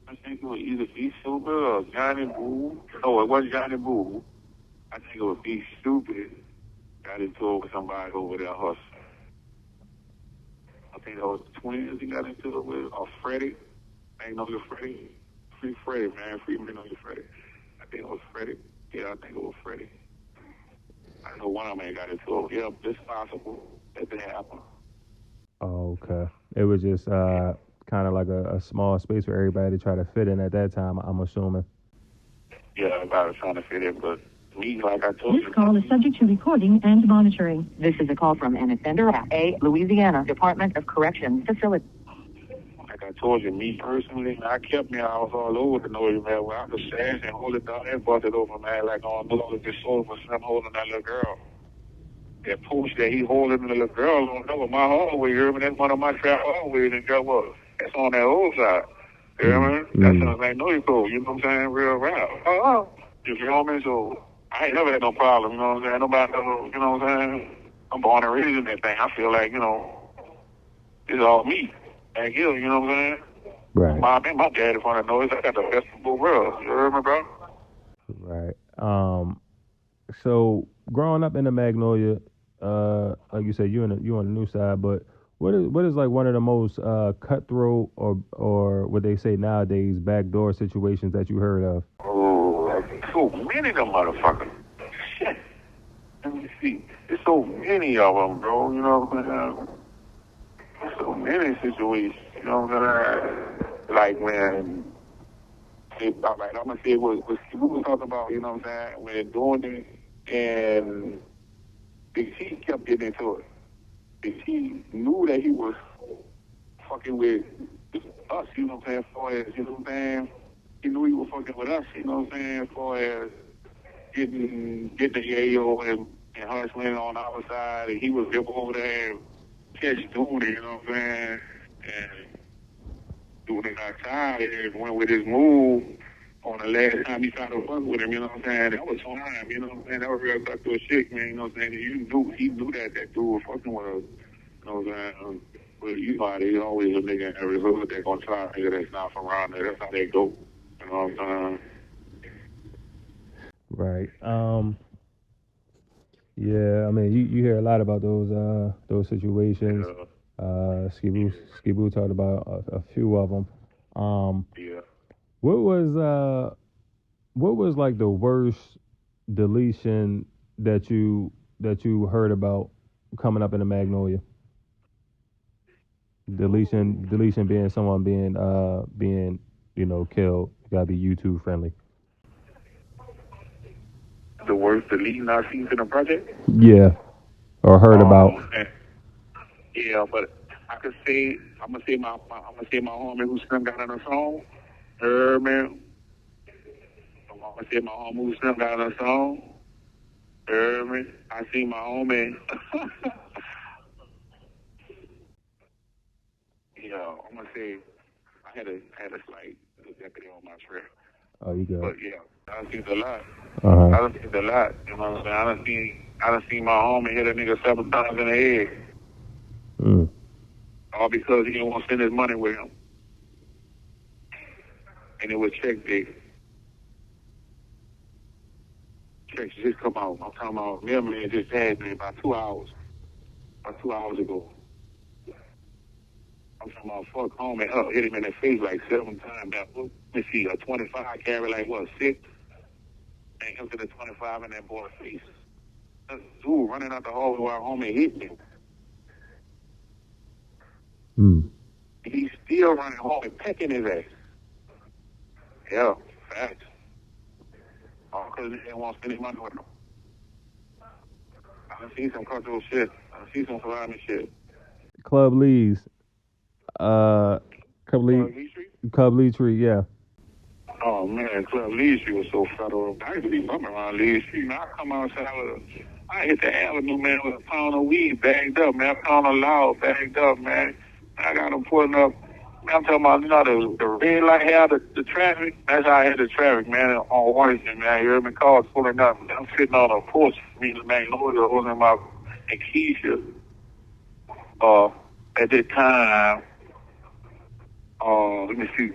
I think it was either Be Stupid or Johnny Boo. No, it wasn't Johnny Boo. I think it was Be Stupid. Got into it with somebody over there hustling. I think that was the twins he got into it with, or Freddie. I ain't know you Freddie. Free Freddie, man. Free me know you Freddie. I think it was Freddie. Yeah, I think it was Freddie. I know one of them ain't got into it. Yeah, it's possible that it happened. Oh, okay. It was just kind of like a small space for everybody to try to fit in at that time, I'm assuming. Yeah, everybody was trying to fit in, but me, like I told you. This call is subject to recording and monitoring. This is a call from an offender at a Louisiana Department of Correction facility. Like I told you, me personally, I kept me, I was all over the noise, man. Where I could stand and hold it down and bust it over, man. Like on the this Soulja Slim holding that little girl. That post that he holding the little girl on over my hallway, you hear me? That's one of my trap hallways, and guess what? That's on that old side. You hear me? That's on Magnolia Code, you know what I'm saying? Real rap. You feel me? So I ain't never had no problem, you know what I'm saying? Nobody never, you know what I'm saying? I'm born and raised in that thing. I feel like, you know, it's all me. Back here, you know what I'm saying? Right. My daddy from the noise. I got the best of both worlds. You heard me, bro? Right. So growing up in the Magnolia, like you said, you on the new side, but what is like one of the most cutthroat or what they say nowadays backdoor situations that you heard of? Oh, so many of them motherfuckers. Shit. Let me see. There's so many of them, bro. You know what I'm saying? There's so many situations. You know what I'm saying? Like when, I'm gonna say what people was talking about. You know what I'm saying? When they're doing it, and Big T kept getting into it. Big T knew that he was fucking with us. You know what I'm saying? For as you know what I'm saying? He knew he was fucking with us. You know what I'm saying? For as getting the yayo and hustling on our side, and he was over there and catch doing it, you know what I'm saying? And doing it outside and went with his move on the last time he tried to fuck with him, you know what I'm saying? That was time, you know what I'm saying? That was real cutthroat shit, man, you know what I'm saying? He knew that dude was fucking with us, you know what I'm saying? But you know how there's always a nigga in every hood that gonna try a nigga that's not from around there. That's how they go, you know what I'm saying? Right. Yeah, I mean, you hear a lot about those situations. Skibu talked about a few of them. Yeah. What was like the worst deletion that you heard about coming up in the Magnolia? Deletion being someone being killed. You gotta be YouTube friendly. The worst deleting our scenes in a project? Yeah, or heard about. Yeah, but I could say I'm gonna say my homie who Slim got on the song. Man. I'm gonna say my homie who Slim got on the song. Man. I see my homie. Yeah, I'm gonna say I had a slight deputy on my trip. Oh, you good? But yeah, I done seen a lot. Uh-huh. I done seen a lot. You know what I'm saying? I done seen my homie hit a nigga 7 times in the head. All because he didn't want to spend his money with him. And it was check day. Checks just come out. I'm talking about mailman just had me about 2 hours. About 2 hours ago. I'm talking about fuck home and hit him in the face like 7 times. Let me see, a 25 carry like what, 6? And him to the 25 in that boy's face. This dude running out the hallway while homie hit me. He's still running home and pecking his ass. Yeah, facts. All because he didn't want to spend his money with him. I done seen some cutthroat shit. I done seen some salami shit. Club Lee's. Club Lee Tree, yeah. Oh man, Club Lee Street was so federal. I used to be bumping around Lee Street. Man, I come outside I hit the avenue, man, with a pound of weed bagged up, man. A pound of loud bagged up, man. I got them pulling up. Man, I'm talking about, the red light had the traffic. That's how I hit the traffic, man, on Washington, man. You heard me? Cars pulling up. I'm sitting on a porch, meeting Magnolia, holding my and Keisha. At that time, let me see.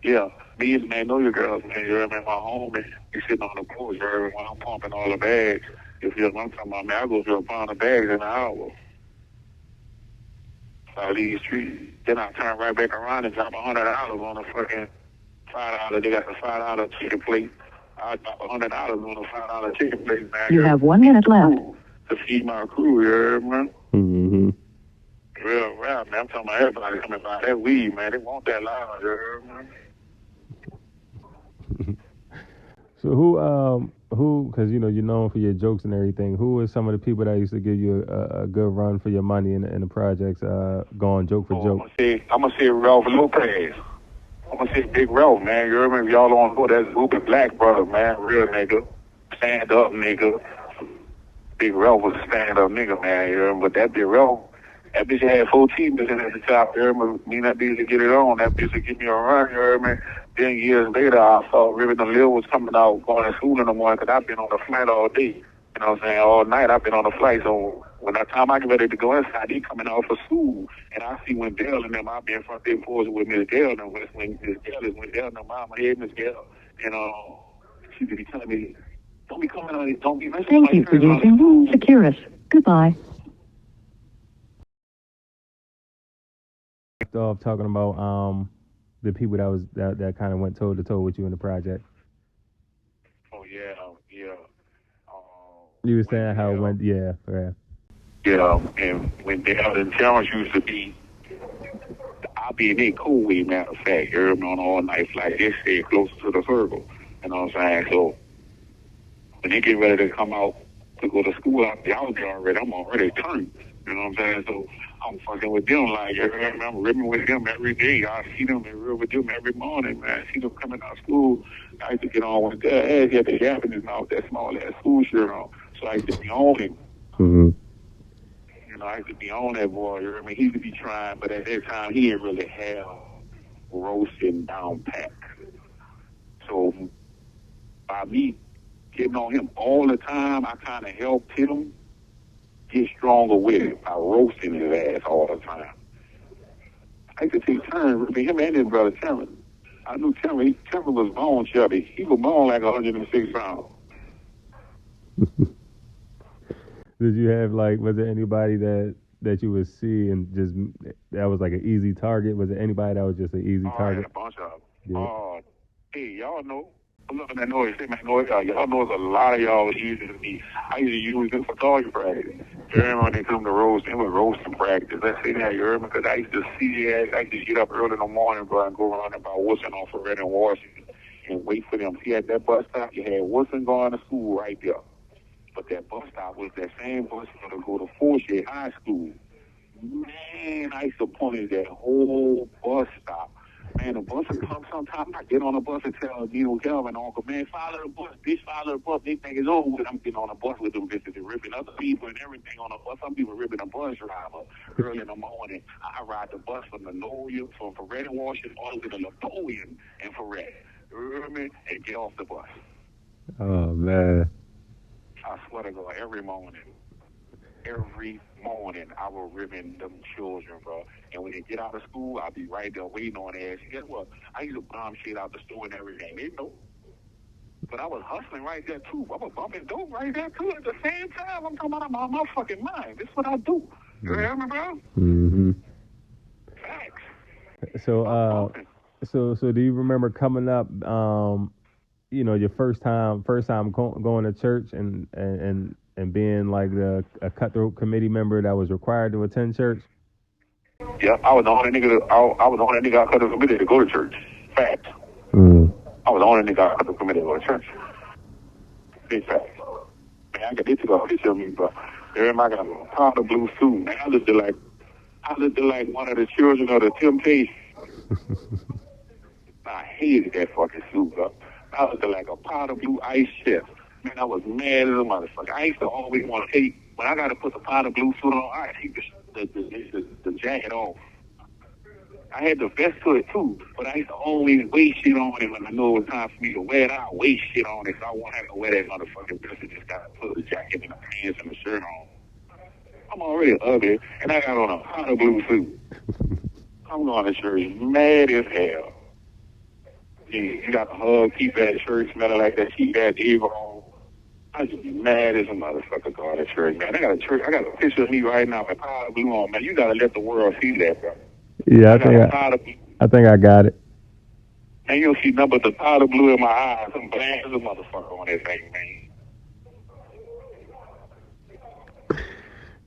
Yeah, me and the Magnolia girls, man, you remember my homie, he sitting on the porch, you remember when I'm pumping all the bags. If you're I'm talking about, man, I go through a pound of bags in an hour. So I leave the street, then I turn right back around and drop $100 on a fucking $5. They got the $5 chicken plate. I drop $100 on a $5 chicken plate, man. You have 1 minute left. To feed my crew, you heard, man? Mm-hmm. Real rap, man. I'm talking about everybody coming by that weed, man. They want that loud, you heard, man? So who, because you know you're known for your jokes and everything. Who are some of the people that used to give you a good run for your money in the projects? Going joke for joke. I'm gonna say Ralph Lopez. I'm gonna say Big Ralph, man. You remember y'all on board? That's Ruben Black brother, man. Real nigga, stand up nigga. Big Ralph was a stand up nigga, man. You remember? But that Big Ralph, that bitch had 4 teams at the top. You remember? Me and that bitch to get it on. That bitch to give me a run. You remember? Then years later, I saw Ribbon and Lil was coming out, going to school in the morning, because I've been on the flight all day. You know what I'm saying? All night I've been on the flight. So when that time I get ready to go inside, they coming out for school. And I see when Dale and them, I be in front there pause with Miss Dale and when Miss Dale is when Dale and them, mama, hey, Miss Dale. And she could be telling me, don't be coming on it, don't be messing with Thank you for using Securus. Goodbye. Off talking about the people that kind of went toe to toe with you in the project. Oh, yeah. You were saying how it went, yeah. Yeah, and when Dale and Terrence used to be, I'll be in their cool way, matter of fact. You heard me on all night flight. They stay closer to the circle. You know what I'm saying? So when they get ready to come out to go to school, I'll be out there already. I'm already turned. You know what I'm saying? So I'm fucking with them like, you heard me? I'm ripping with them every day. I see them and rip with them every morning, man. I see them coming out of school. I used to get on with their ass. He had the gap in his mouth, that small ass school shirt on. So I used to be on him. Mm-hmm. You know, I used to be on that boy. You know what I mean? He used to be trying, but at that time, he didn't really have roasting down pat. So by me getting on him all the time, I kind of helped him get stronger with it by roasting his ass all the time. I used to take turns with him and his brother Tim. I knew Tim was bone chubby. He was bone like 106 pounds. Did you have was there anybody that you would see and just that was like an easy target? Was there anybody that was just an easy target? I had a bunch of them. Yeah. Hey, y'all know. I'm looking at noise. Y'all know a lot of y'all was using me. I used to use them for target practice. You remember when they come to roast? It was roasting practice. Let's say that, you remember? Because I used to see that. I used to get up early in the morning, bro, and go around about Wilson on Ferret and Washington and wait for them. See, at that bus stop, you had Wilson going to school right there. But that bus stop was that same bus stop to go to Forsyth High School. Man, I used to point at that whole bus stop. Man, the bus would come sometime. I get on the bus and tell Nino Kelvin, Uncle, man, follow the bus, bitch, follow the bus. They think it's over with. I'm getting on the bus with them bitches and ripping other people and everything on the bus. Some people ripping the bus driver early in the morning. I ride the bus from Magnolia, from Ferret and Washington, all the way to Napoleon and Ferret. You hear me? And get off the bus. Oh, man. I swear to God, every morning I will ribbon them children, bro. And when they get out of school, I'll be right there waiting on their ass. Guess what? I used to bomb shit out the store and everything. They know. But I was hustling right there, too. I was bumping dope right there, too, at the same time. I'm talking about I'm out of my fucking mind. This is what I do. You hear me, bro? Mm-hmm. Facts. So do you remember coming up, your first time going to church and being like a Cutthroat Committee member that was required to attend church? Yeah, I was the only nigga. I was the only nigga I could have committed to go to church. Fact. I was the only nigga I could have committed to go to church. Big fact. Man, I got this to go picture of me, bro. Everybody got a powder blue suit. Man, I looked like one of the children of the Temptation. I hated that fucking suit, bro. I looked like a powder blue ice chef. Man, I was mad as a motherfucker. I used to always want to take, when I got to put the powder blue suit on, I take the jacket off. I had the vest to it too, but I used to always waste shit on it when I know it was time for me to wear it. I waste shit on it, so I won't have to wear that motherfucking vest and just got to put the jacket and the pants and the shirt on. I'm already ugly, and I got on a powder blue suit. I'm going to church mad as hell. You got to hug, keep that shirt smelling like that, keep that Avon. I just be mad as a motherfucker going to church, man. I got a picture of me right now with powder blue on, man. You gotta let the world see that, bro. Yeah, I think I got it. And you'll see nothing but the powder blue in my eyes. I'm bland as a motherfucker on that thing, man.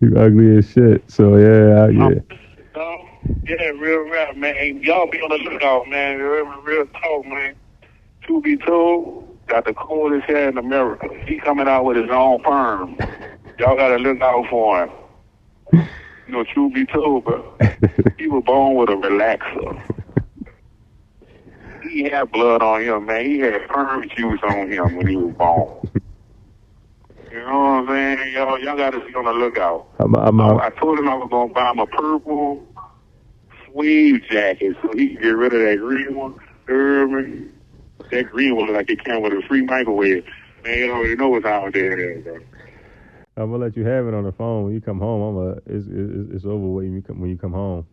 You ugly as shit. So yeah. Yeah, real rap, man. Y'all be on the lookout, man. Real talk, man. To be told, got the coldest hair in America. He coming out with his own perm. Y'all gotta look out for him. You know, truth be told, bro, he was born with a relaxer. He had blood on him, man. He had perm juice on him when he was born. You know what I'm saying? Y'all gotta be on the lookout. I told him I was gonna buy him a purple suede jacket so he can get rid of that green one. That green one like it came with a free microwave. Man, you already know what's out there, bro. I'm gonna let you have it on the phone when you come home. It's over when you come home.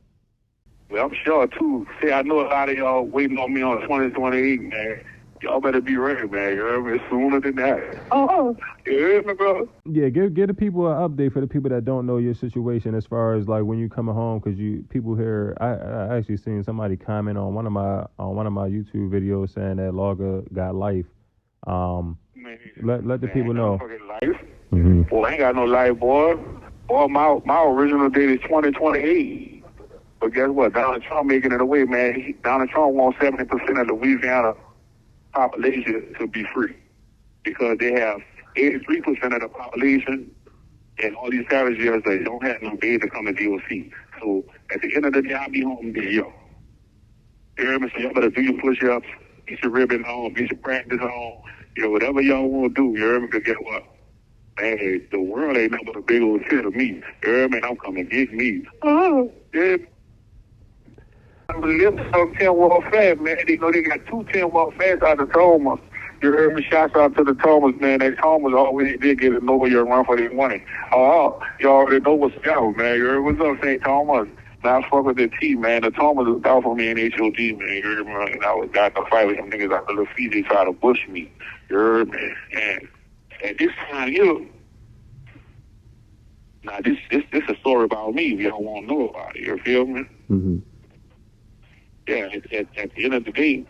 Well, I'm sure too. See, I know a lot of y'all waiting on me on 2028, man. Y'all better be ready, man. You heard me? Sooner than that. Oh, you heard me, bro? Yeah, give the people an update for the people that don't know your situation as far as like when you coming home, because people here. I actually seen somebody comment on one of my YouTube videos saying that Logga got life. Man, let the people know. Life. Mm-hmm. Boy, I ain't got no life, boy. Boy, my original date is 2028. But guess what? Donald Trump making it away, man. Donald Trump wants 70% of the Louisiana population to be free because they have 83% of the population and all these savages that don't have no day to come to DOC. So at the end of the day, I'll be home there, yo. You hear me? So y'all better do your push-ups, get your ribbon on, get your practice on, whatever y'all want to do. You hear me? Because guess what? Man, the world ain't nothing but a big old shit of me. You hear me? I'm coming to get me. Oh, yeah. I'm going to live some 10-wall fast, man. They know they got 2 10-wall fasts out of Thomas. You heard me? Shouts out to the Thomas, man. That Thomas always did get to know where you're run for their money. Oh, you already know what's out, man. You heard what's up, St. Thomas? Now I fuck with the T, man. The Thomas was out for me in HOD, man. You heard me? And I was got to fight with some niggas out the little feet. They try to bush me. You heard me? And at this time here, now this a story about me. If y'all want to know about it, you feel me? Mm-hmm. Yeah, at the end of the day,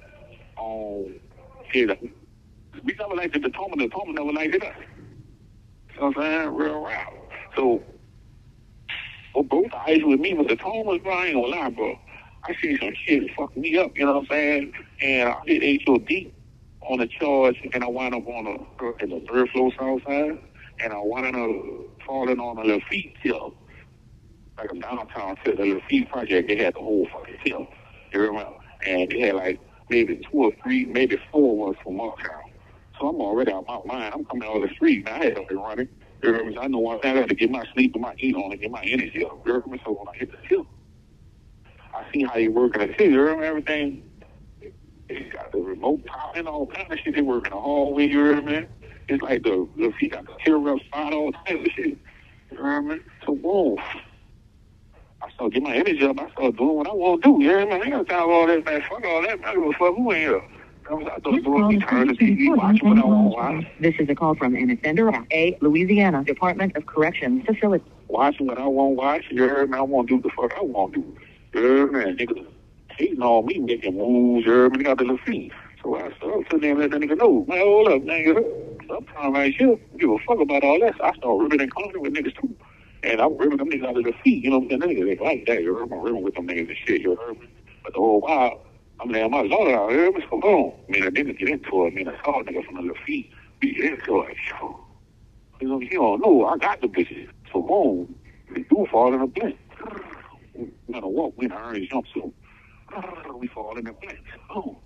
we never liked the Thomas never liked us. You know what I'm saying? Real rap. So, both eyes with me with the Thomas, bro, I ain't gonna lie, bro. I see some shit fuck me up, you know what I'm saying? And I hit HOD on a charge, and I wound up on the 3rd floor south side, and I wound up falling on a little feet hill. Like a downtown to the little feet project, they had the whole fucking hill. You remember? And they had like maybe 2 or 3, maybe 4 was from uptown. So I'm already out my mind. I'm coming out of the street. Now I had to be running. You remember? I know one thing. I got to get my sleep and my eat on and get my energy up. You remember? So when I hit the hill, I see how they working the hill. You remember everything? They got the remote power and all kind of shit. They work in the hallway. You remember? It's like the feet got the tear up spot, all type of shit. You remember? So boom. I started getting my energy up. I started doing what I want to do. You hear me? I ain't got time for all that, man. Fuck all that, man. I don't give a fuck who in here. I started doing me, turn the TV, watching what I want to watch. This is a call from an offender at a Louisiana Department of Corrections facility. Watching what I want to watch. You heard me? I want to do the fuck I want to do. You heard me? Niggas hating on me, making moves. You heard me? They got the little feet. So I started to them, let that nigga know. Man, hold up, man. Sometimes right here, give a fuck about all that. So I started ribbing and calling with niggas too. And I'm ripping them niggas out of their feet, you know what I'm saying? Niggas like that, you heard me? I'm ripping with them niggas and shit, you heard me? But the whole while, I'm laying my Lord out, you heard me? So boom. Man, a nigga get into it, man. I saw a nigga from the little feet be into it. You know, he don't know, I got the bitches. So boom, they do fall in a blink. No matter what, we in an orange jumpsuit. We fall in a blink. Oh,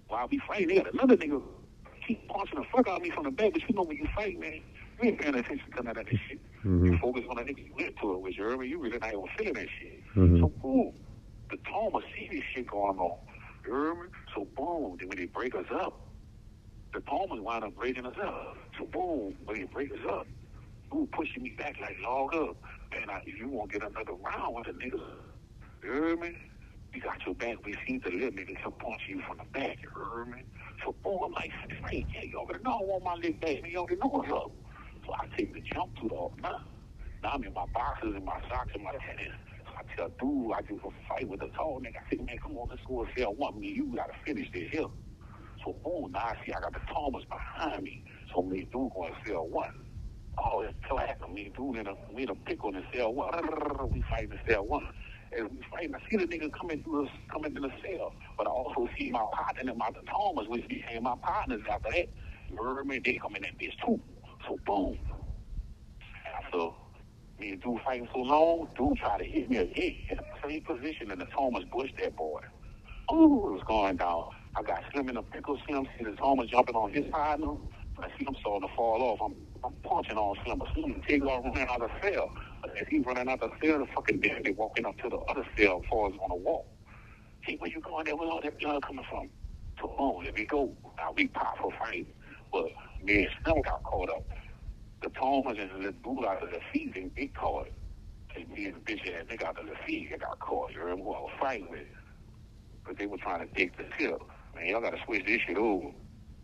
while we fighting, they got another nigga keep punching the fuck out of me from the back, but you know when you fight, man, you ain't paying attention to none of that shit. Mm-hmm. You focus on that nigga you went to it with, you heard me? You really not even feeling that shit. Mm-hmm. So boom, the Thomas see this shit going on. You heard me? So boom, then when they break us up, the Thomas wind up breaking us up. So boom, when they break us up, boom, pushing me back like log up. And if you want to get another round with the niggas, you heard me? We got your back. We see the little nigga come punching you from the back, you heard me? So, boom, I'm like, hey, you already know I want my leg back, you already know what's up. So I take the jump to the now I'm in my boxes and my socks and my tennis. So I tell dude, I do a fight with a tall nigga. I said, man, come on, let's go and sell one. Me, you gotta finish this here. So boom, now I see I got the Thomas behind me. So me and dude going to sell one. Oh, it's platinum. Me and dude in a pickle and sell one. We fighting to sell one. As we fighting, I see the nigga coming in the cell. But I also see my partner and my Thomas, which became my partners after that. You heard me? They come in that bitch too. So boom. After me and dude fighting so long, dude tried to hit me again. Same position, and the Thomas pushed that boy. Oh, it was going down. I got Slim in the pickle. Slim see the Thomas jumping on his partner. I see him starting to fall off. I'm punching on Slim. But Slim take off running out of the cell. But as he's running out of the cell, the fucking daddy walking up to the other cell before it's on the wall. Hey, where you going there? Where all that blood coming from? So, oh, let me go. Now we pop for fighting. But me and Slim got caught up. The Thomas and the dude out of the season, they caught. And me and the bitch ass nigga out of the season got caught. You remember who I was fighting with? But they were trying to take the tip. Man, y'all got to switch this shit over.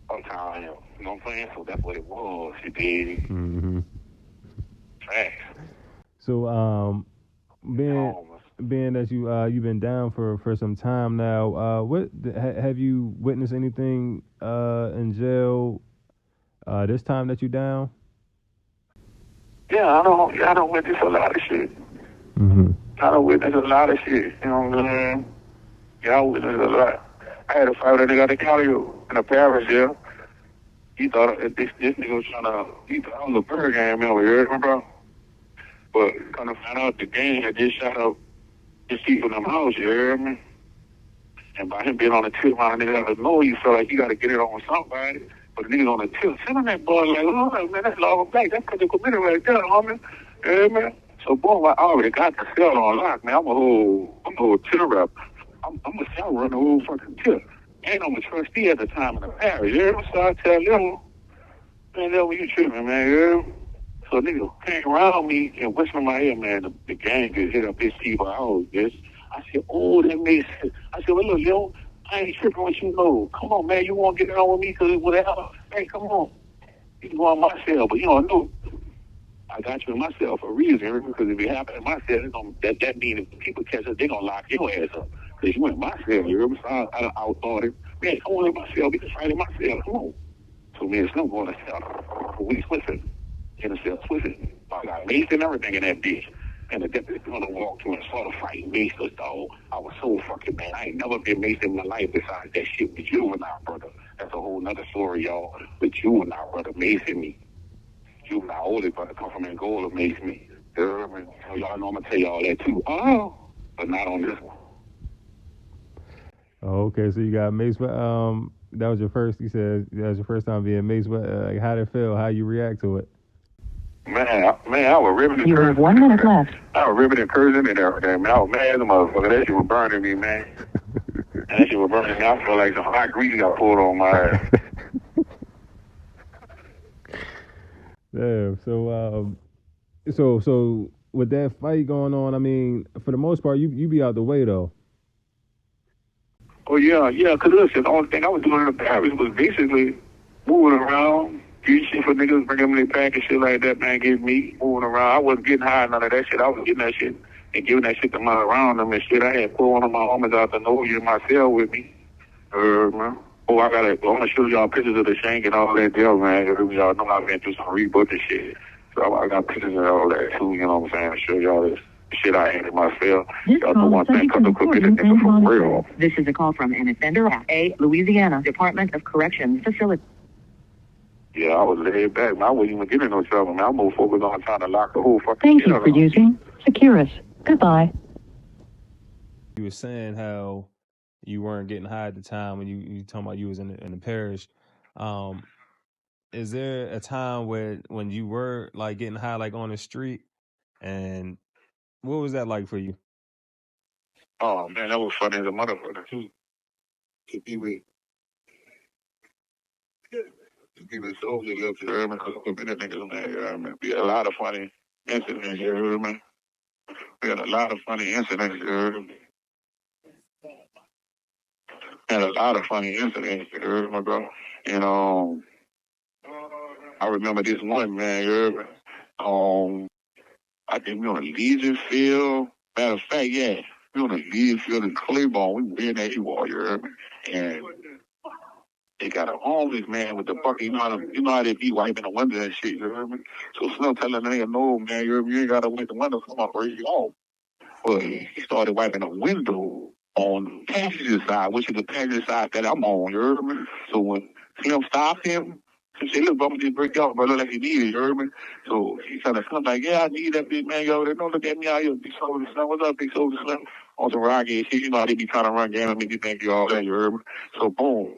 Uptown, you know what I'm saying? So that's what it was. It did. Mm-hmm. Facts. So, being that you've been down for some time now, have you witnessed anything in jail this time that you down? Yeah, I don't witness a lot of shit. Mm-hmm. I don't witness a lot of shit. You know what I'm saying? Yeah, I witnessed a lot. I had a fight with a nigga out of Calliope in the Paris, yeah. He thought this nigga was he thought I was a bird game over here, bro. But kind of found out the game had just shot up his people in them house, you hear me? And by him being on the tip, my nigga out of nowhere, you feel like you got to get it on somebody. But the nigga on the tip, sitting that boy like, oh, man, that's Logga Black. That's Cutthroat Committee right there, homie. You hear me? So, boy, I already got the cell on lock, man. I'm a whole tip rep. I'm a cell runner, the whole fucking tip. And I'm a trustee at the time in the parish, you hear me? So I tell them, man, that's what you tripping, man, you hear me? So nigga came around me and whispered in my ear, man, the gang could hit up his people house, bitch. I said, oh, that makes sense. I said, well, look, yo, I ain't tripping what you know. Come on, man, you want to get it on with me because whatever. Hey, come on. You can go on my cell, but you don't know. I got you in my cell for a reason, because if it happens in my cell, that means if people catch us, they're going to lock your ass up. Because you in my cell, you hear me? So I outthought it. Man, come on in my cell. We can fight in my cell. Come on. So me and Slim going to cell. We switching. In the cell, switching. I got mace and everything in that bitch. And the deputy's gonna walk through and start a fight, mace us, dog. I was so fucking mad. I ain't never been maced in my life besides that shit with juvenile, brother. That's a whole nother story, y'all. With juvenile, brother, macing me. Juvenile older brother come from Angola, mace me. You know what I mean? So y'all know I'm gonna tell y'all that too. Oh, but not on this one. Oh, okay. So you got maced, but that was your first. You said that was your first time being maced. But how did it feel? How you react to it? Man, I was ripping and You have cursing. 1 minute left. I was ripping and cursing and everything, man. I was mad as a motherfucker. That shit was burning me, man. And that shit was burning me. I felt like some hot grease got poured on my ass. Damn. So with that fight going on, I mean, for the most part, you be out the way though. Oh, yeah, because listen, the only thing I was doing in the Paris was basically moving around, getting shit for niggas, bringing them their pack and shit like that, man, getting meat, moving around. I wasn't getting high, none of that shit. I was getting that shit and giving that shit to my around them and shit. I had put one of my homies out the nose in my cell with me. Man. Oh, I want to show y'all pictures of the shank and all that deal, man. Y'all know I've been through some rebook and shit. So I got pictures of all that too, you know what I'm saying? To show y'all this shit I had in my cell. Y'all know one thing, Cutthroat Committee nigga for real. This is a call from an offender at a Louisiana Department of Corrections facility. Yeah, I was laid back, man. I wasn't even getting no trouble, man. I'm more focused on trying to lock the whole fucking Thank shit you up. for using Securus. Goodbye. You were saying how you weren't getting high at the time when you talking about you was in the parish. Is there a time when you were like getting high like on the street, and what was that like for you? Oh, man, that was funny as a motherfucker, too. To be with Soulja Slim, you hear me? Because I've been niggas, man, you hear me? We had a lot of funny incidents, you hear me? We had a lot of funny incidents, you hear me? Had a lot of funny incidents, you heard me, bro. And I remember this one, man, you heard me? I think we on the Legion Field. Matter of fact, yeah, we on the Legion Field in Claiborne. We win that you heard me? And they got a homeless man with the bucket. You know how they be wiping the window and shit, you heard me? So Slim telling the nigga, no, man, you heard me? You ain't got to wipe the window. Come on, break you off. But he started wiping the window on the passenger side, which is the passenger side that I'm on, you heard me? So when Slim stopped him, he said, look, I'm just break out, brother, like you need it, you heard me? So he kind of come like, yeah, I need that big man, yo. They don't look at me out here, Big Soulja Slim. What's up, Big Soulja Slim? On some rocky shit, you know how they be trying to run game and make you think you all that, you heard me? So boom,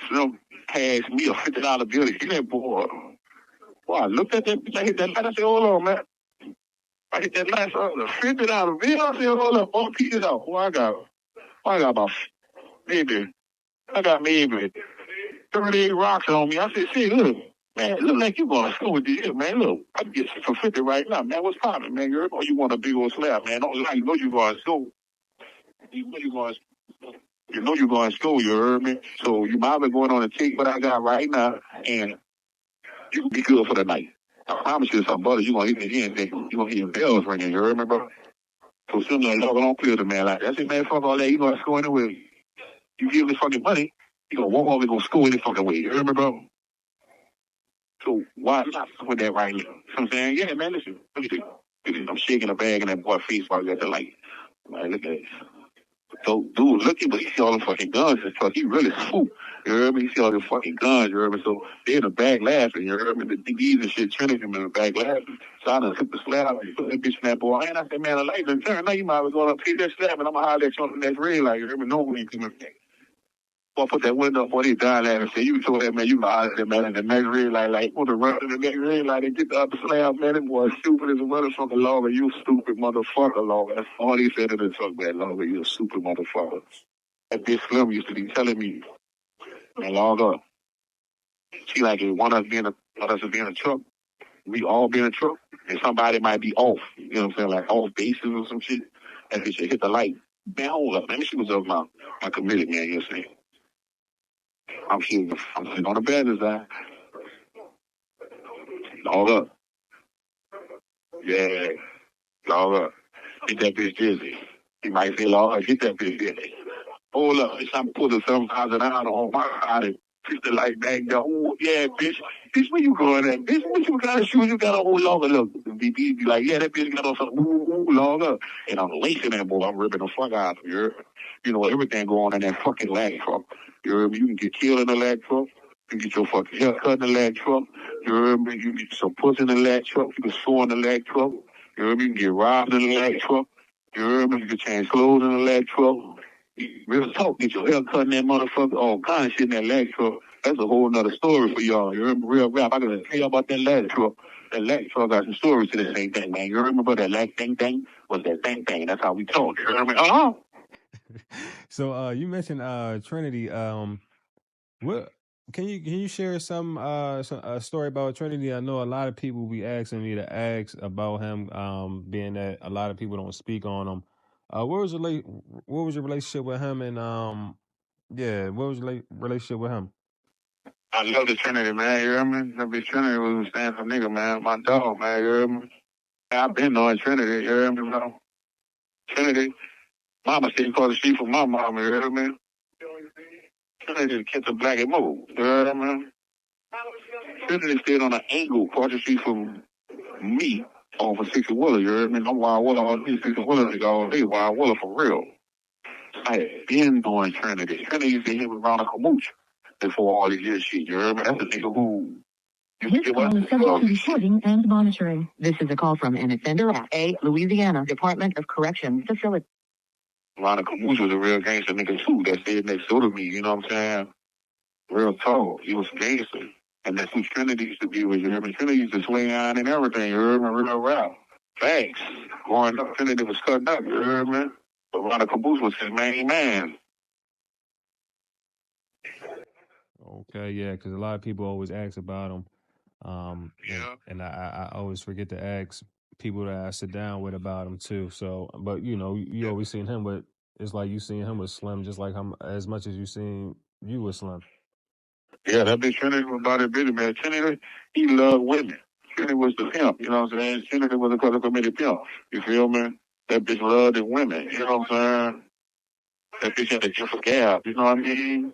Slim passed me a $50 bill. He said, boy, I looked at that bitch, I hit that light, I said, hold on, man. I hit that last $50 bill. I said, hold up, all pieces out. Well, I got about maybe 38 rocks on me. I said, see, look, man, it look like you going to school with this, man. Look, I can get you for 50 right now, man. What's poppin', man? You want a big old slab, man. Don't lie, you know you going to school. You know you going to school, you heard me? So you might be going on to take what I got right now, and you can be good for the night. I promise you something, brother. You gonna hit the end, you gonna hear your bells ringing. You heard me, bro? So similar, don't clear the man like that. I said, man, fuck all that. You gonna score anyway. You give him this fucking money, you gonna walk off and gonna score any fucking way. You heard me, bro? So why not with that right now? You know what I'm saying? Yeah, man, listen. Look at this. I'm shaking the bag in that boy's face while I got the light. Like, look at this. So, dude, looking, but he see all the fucking guns and stuff. He really swoop. You heard me? He see all the fucking guns, you heard me? So they in the back laughing, you heard me? The DBs and shit, Trinity in the back laughing. So I done took the slab and put that bitch in that boy. And I said, man, the light done turned. Now you might as well go up, take that slab, and I'm going to holler at you on the next red light. You heard me? No one ain't coming back. Boy, put that window up, boy, they died laughing. Say, you told that man, you might holler at that man in the next red light, like, put the run to the next red light and get the other slab, man. That boy stupid as a motherfucker, Logga. You stupid motherfucker, Logga. That's all he said in the truck, man, Logga. You a stupid motherfucker. That bitch Slim used to be telling me, man, Logga. She like, if one of us be in a truck, we all be in a truck, and somebody might be off. You know what I'm saying? Like off bases or some shit. And bitch hit the light. Man, hold up, man. She was up my committee, man. You know what I'm saying? I'm sitting on the bed as that. Log up. Yeah. Log up. Get that bitch dizzy. He might say, Log up, get that bitch dizzy. Hold up. It's time to pull the $7,000 on my body. Treat the light back down. Oh, yeah, bitch. Bitch, where you going at? Bitch, what kind of shoes you got on? Oh, Logga, look. The BB be like, yeah, that bitch got on something. Ooh, Logga. And I'm lacing that boy. I'm ripping the fuck out of you. You know, everything going on in that fucking lag truck. You heard me? You can get killed in the lag truck. You can get your fucking hair cut in the lag truck. You heard me? You can get some pussy in the lag truck. You can sew in the lag truck. You heard me? You can get robbed in the lag truck. You heard me? You can change clothes in the lag truck. Real talk, get your hair cut in that motherfucker, all kind of shit in that lag truck. That's a whole nother story for y'all. You remember real rap? I gotta tell you about that lag truck. That lag truck got some stories to the same thing, man. You remember that lag thing was that thing. That's how we talk. You remember? So you mentioned Trinity. What can you share a story about Trinity? I know a lot of people be asking me to ask about him, being that a lot of people don't speak on him. What was your relationship with him, and yeah, what was your relationship with him? I love the Trinity, man. You hear me? That bitch Trinity was a stand for nigga, man. My dog, man. You hear me? I've been knowing Trinity. You hear me, bro? Trinity. Mama sitting across the street from my mama. You hear me? Trinity kept the black and move. You hear me? Trinity stayed on an angle across the street from me off of 60 Wheeler. You heard me? I'm Wild Willer all day. 60 Wheeler nigga all day. Wild Willer for real. I had been doing Trinity. Trinity used to hit me around a camooch before all these years shit. You heard me? That's a nigga who used to This give call us is subject to recording and monitoring. This is a call from an offender at a Louisiana Department of Correction facility. Ronald Camus was a real gangster nigga too that stayed next door to me, you know what I'm saying? Real tall. He was a gangster. And that's who Trinity used to be with, you hear me? Trinity used to swing on and everything, you heard me? Real rap. Thanks. Growing up, Trinity was cutting up, you heard me? But Ronald Camus was his main man. Okay, yeah, because a lot of people always ask about him. Yeah. And I always forget to ask people that I sit down with about him too. So, but you know, you always seen him with it's like you seen him with Slim, just like him as much as you seen you with Slim. Yeah, that bitch Trinity was about it, bitty, man. Trinity, he loved women. Trinity was the pimp, you know what I'm saying? Trinity was a Cutthroat Committee pimp. You feel me? That bitch loved the women, you know what I'm saying? That bitch had a gift for gab, you know what I mean?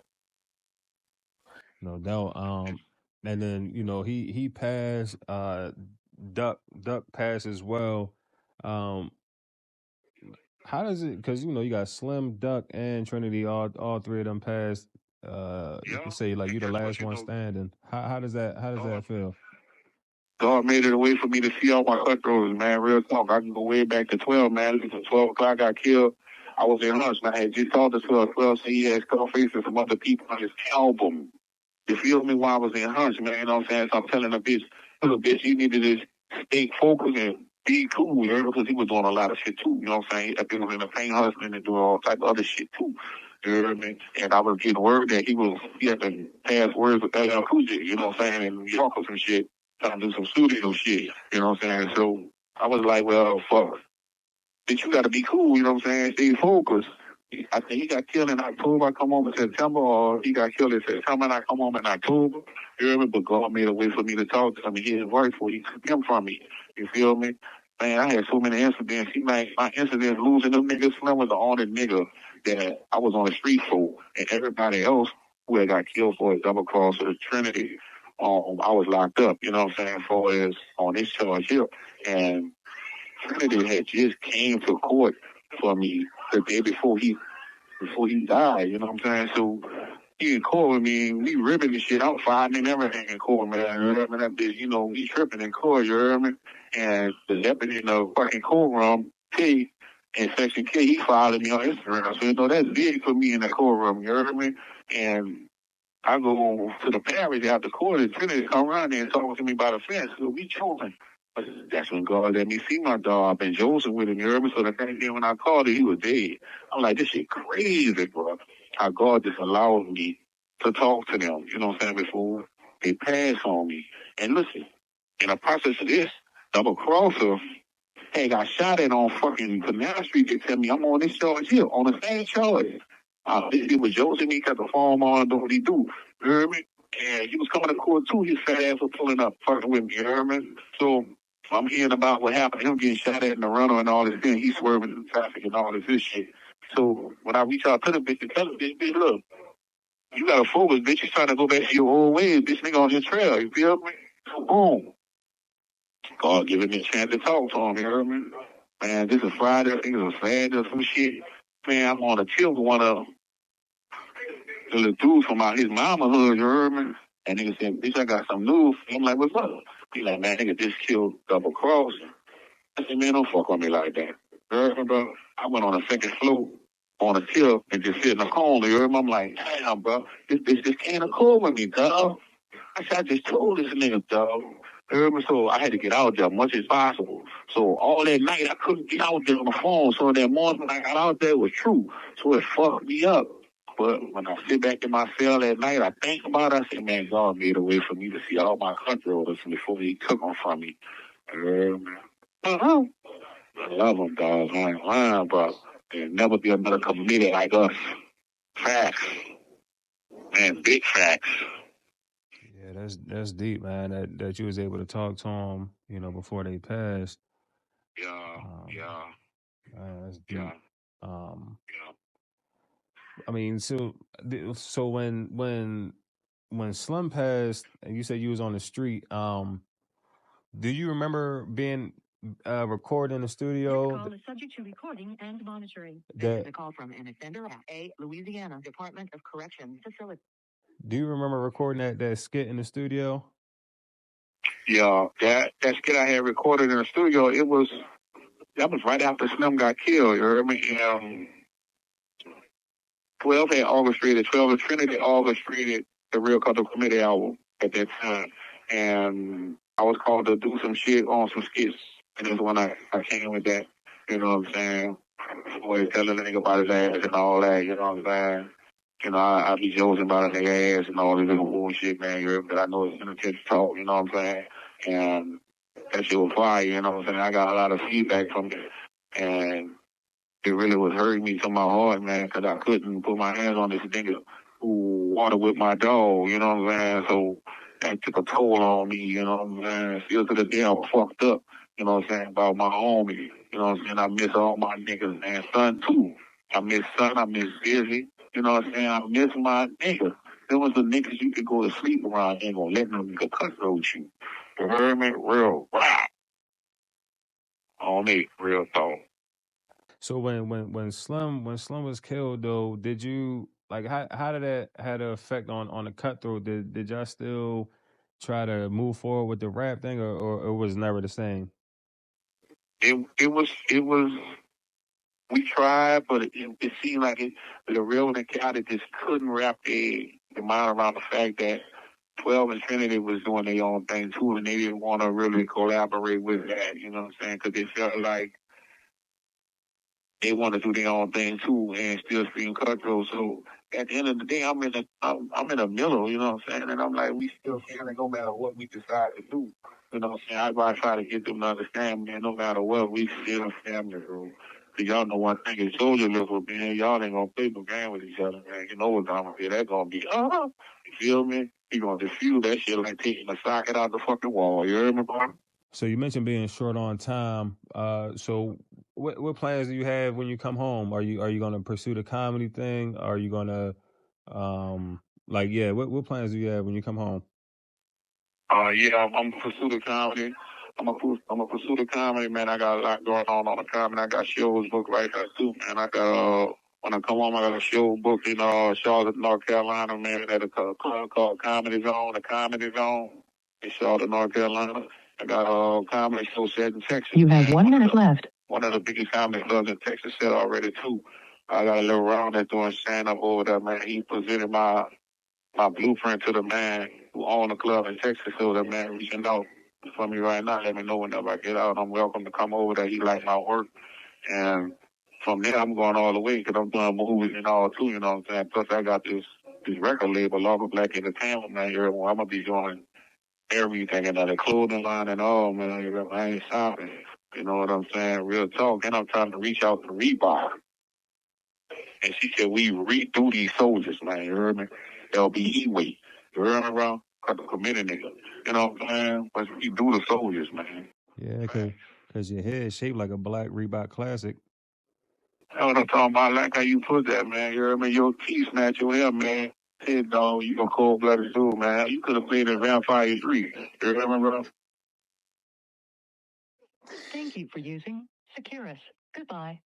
No doubt. And then he passed. Duck passed as well. Um, how does it? Because you got Slim, Duck, and Trinity. All three of them passed. You Yeah. can say like And you the guess what, last one standing. How does that feel? God made it a way for me to see all my cutthroaters, man. Real talk. I can go way back to 12, man. Because 12 o'clock I got killed. I was in Hunts, and I had just talked to 12. 12 said he had Scarface and some other people on his album. You feel me? While I was in Hunts, man. You know what I'm saying? So I'm telling the bitch, look, bitch, you need to just stay focused and be cool, you know, because he was doing a lot of shit too. You know what I'm saying? He was in the paint hustling and doing all type of other shit too. You know what I mean? And I was getting word that he had to pass words with LL Cool J, you know what I'm saying, in New York or some shit, trying to do some studio shit, you know what I'm saying? So I was like, well, fuck. Bitch, you gotta be cool, you know what I'm saying? Stay focused. I think he got killed in October. I come home in September, or he got killed in September and I come home in October. You know what I mean? But God made a way for me to talk to him and hear his voice before he took him from me. You feel me? Man, I had so many incidents. My incidents losing them niggas, Slim was the only nigga that I was on the street for. And everybody else who had got killed for a double cross of the Trinity, I was locked up, you know what I'm saying, for his on this charge here. And Trinity had just came to court for me the day before he died, you know what I'm saying? So he in court with me, and we ripping the shit out, fighting and everything in court, man. You know what I mean? That bitch, we tripping in court, you know what I mean? And the deputy in the fucking courtroom, T, in Section K, he followed me on Instagram. So, that's big for me in the courtroom, you know what I mean? And I go to the parish after court, and Trinity come around there and talk to me about the fence. So we choking. But that's when God let me see my dog. I've been Joseph with him, you heard me? So the next day when I called him, he was dead. I'm like, this shit crazy, bro. How God just allowed me to talk to them, you know what I'm saying, before they pass on me. And listen, in the process of this, double crosser had got shot at on fucking Canal Street. They tell me I'm on this charge here, on the same charge. It was Joseph, he got the phone on, do what he do. You hear me? And he was coming to court too. His fat ass was pulling up, fucking with me. You hear me? So I'm hearing about what happened, him getting shot at in the runner and all this thing. He's swerving through traffic and all this shit. So when I reach out to the bitch and tell the bitch, look, you gotta focus, bitch. You trying to go back to your old ways, bitch, nigga on your trail. You feel me? So boom. God giving me a chance to talk to him, you hear me? Man, this is Friday, I think it was Saturday or some shit. Man, I'm on a chill with one of the little dudes from out his mama hood, you heard me? And nigga said, bitch, I got some news. I'm like, what's up? He like, man, nigga just killed double cross. I said, man, don't fuck with me like that. You heard me, bro? I went on the second floor on a chill and just sit in the corner, you heard me? I'm like, damn, bro, this bitch just can't accord with me, dog. I said, I just told this nigga, dog. You heard me? So I had to get out there as much as possible. So all that night, I couldn't get out there on the phone. So that morning when I got out there, it was true. So it fucked me up. But when I sit back in my cell at night, I think about it. I say, man, God made a way for me to see all my cutthroaters before he took them from me. You heard me? Uh-huh. I love them, dog. I ain't lying, bro. There'll never be another committee like us. Facts. Man, big facts. Yeah, that's deep, man. That you was able to talk to them, before they passed. Yeah, Um, yeah, man, that's yeah, deep. Um, yeah. I mean, so when Slim passed, and you said you was on the street, do you remember being recording in the This studio? call is subject to recording and monitoring. This is That a call from an offender at a Louisiana Department of Corrections facility. Do you remember recording that skit in the studio? Yeah, that skit I had recorded in the studio, that was right after Slim got killed, you heard me? 12 had orchestrated, 12 of Trinity orchestrated the Real Cutthroat Committee album at that time. And I was called to do some shit on some skits. And that's when I came with that, you know what I'm saying? Always telling the nigga about his ass and all that, you know what I'm saying? I be joking about a nigga ass and all this little bullshit, man. You heard me? But I know it's intelligent talk, you know what I'm saying? And that shit was fire, you know what I'm saying? I got a lot of feedback from it. And it really was hurting me to my heart, man, because I couldn't put my hands on this nigga who water with my dog, you know what I'm saying? So that took a toll on me, you know what I'm saying? Still to the day I'm fucked up, you know what I'm saying, about my homie. You know what I'm saying? I miss all my niggas, and son too. I miss son, I miss Busy, you know what I'm saying? I miss my niggas. There was the niggas you could go to sleep around, ain't gonna let them nigga cutthroat you. You heard me? Real rap. On it, real talk. So when Slim was killed though, did you like how did that had an effect on the Cutthroat? Did y'all still try to move forward with the rap thing, or it was never the same? It was we tried, but it seemed like the real Cali just couldn't wrap their mind around the fact that 12 and Trinity was doing their own thing too, and they didn't want to really collaborate with that, you know what I'm saying? Because they felt like they want to do their own thing too and still scream Cutthroat. So at the end of the day, I'm in the middle, you know what I'm saying? And I'm like, we still family no matter what we decide to do. You know what I'm saying? I try to get them to understand, man, no matter what, we still family, bro. Cause y'all know one thing, if Soulja lives with me, y'all ain't gonna play no game with each other, man. You know what I'm gonna be. That's gonna be, you feel me? You gonna defuse that shit like taking a socket out the fucking wall. You heard me, bro? So you mentioned being short on time. So what plans do you have when you come home? Are you gonna pursue the comedy thing? Are you gonna like yeah? What plans do you have when you come home? Yeah, I'm gonna pursue the comedy. I'm gonna pursue the comedy, man. I got a lot going on the comedy. I got shows booked right now too, man. I got when I come home, I got a show booked in Charlotte, North Carolina, man, at a club called Comedy Zone, the Comedy Zone in Charlotte, North Carolina. I got a comedy show set in Texas. You have 1 minute left. One of the biggest comedy clubs in Texas set already too. I got a little round that's doing stand up over there, man. He presented my blueprint to the man who owned the club in Texas. So the man reaching out for me right now. Let me know whenever I get out. I'm welcome to come over there. He like my work. And from there, I'm going all the way because I'm doing movies and all too, you know what I'm saying? Plus, I got this record label, Logga Black Entertainment, man. I'm going to be doing everything, another clothing line and all, man. I ain't stopping. You know what I'm saying? Real talk. And I'm trying to reach out to Reebok. And she said, we redo these soldiers, man. You heard me? LBE weight. You heard me, bro? Cutthroat Committee nigga. You know what I'm saying? But we do the soldiers, man. Yeah, cause your head shaped like a black Reebok classic. That's what I'm talking about. I like how you put that, man. You heard me? Your teeth snatch your hair, man. Hey, dog, you a cold-blooded dude, man. You could have played in Vampire 3. You heard me, bro? Thank you for using Securus. Goodbye.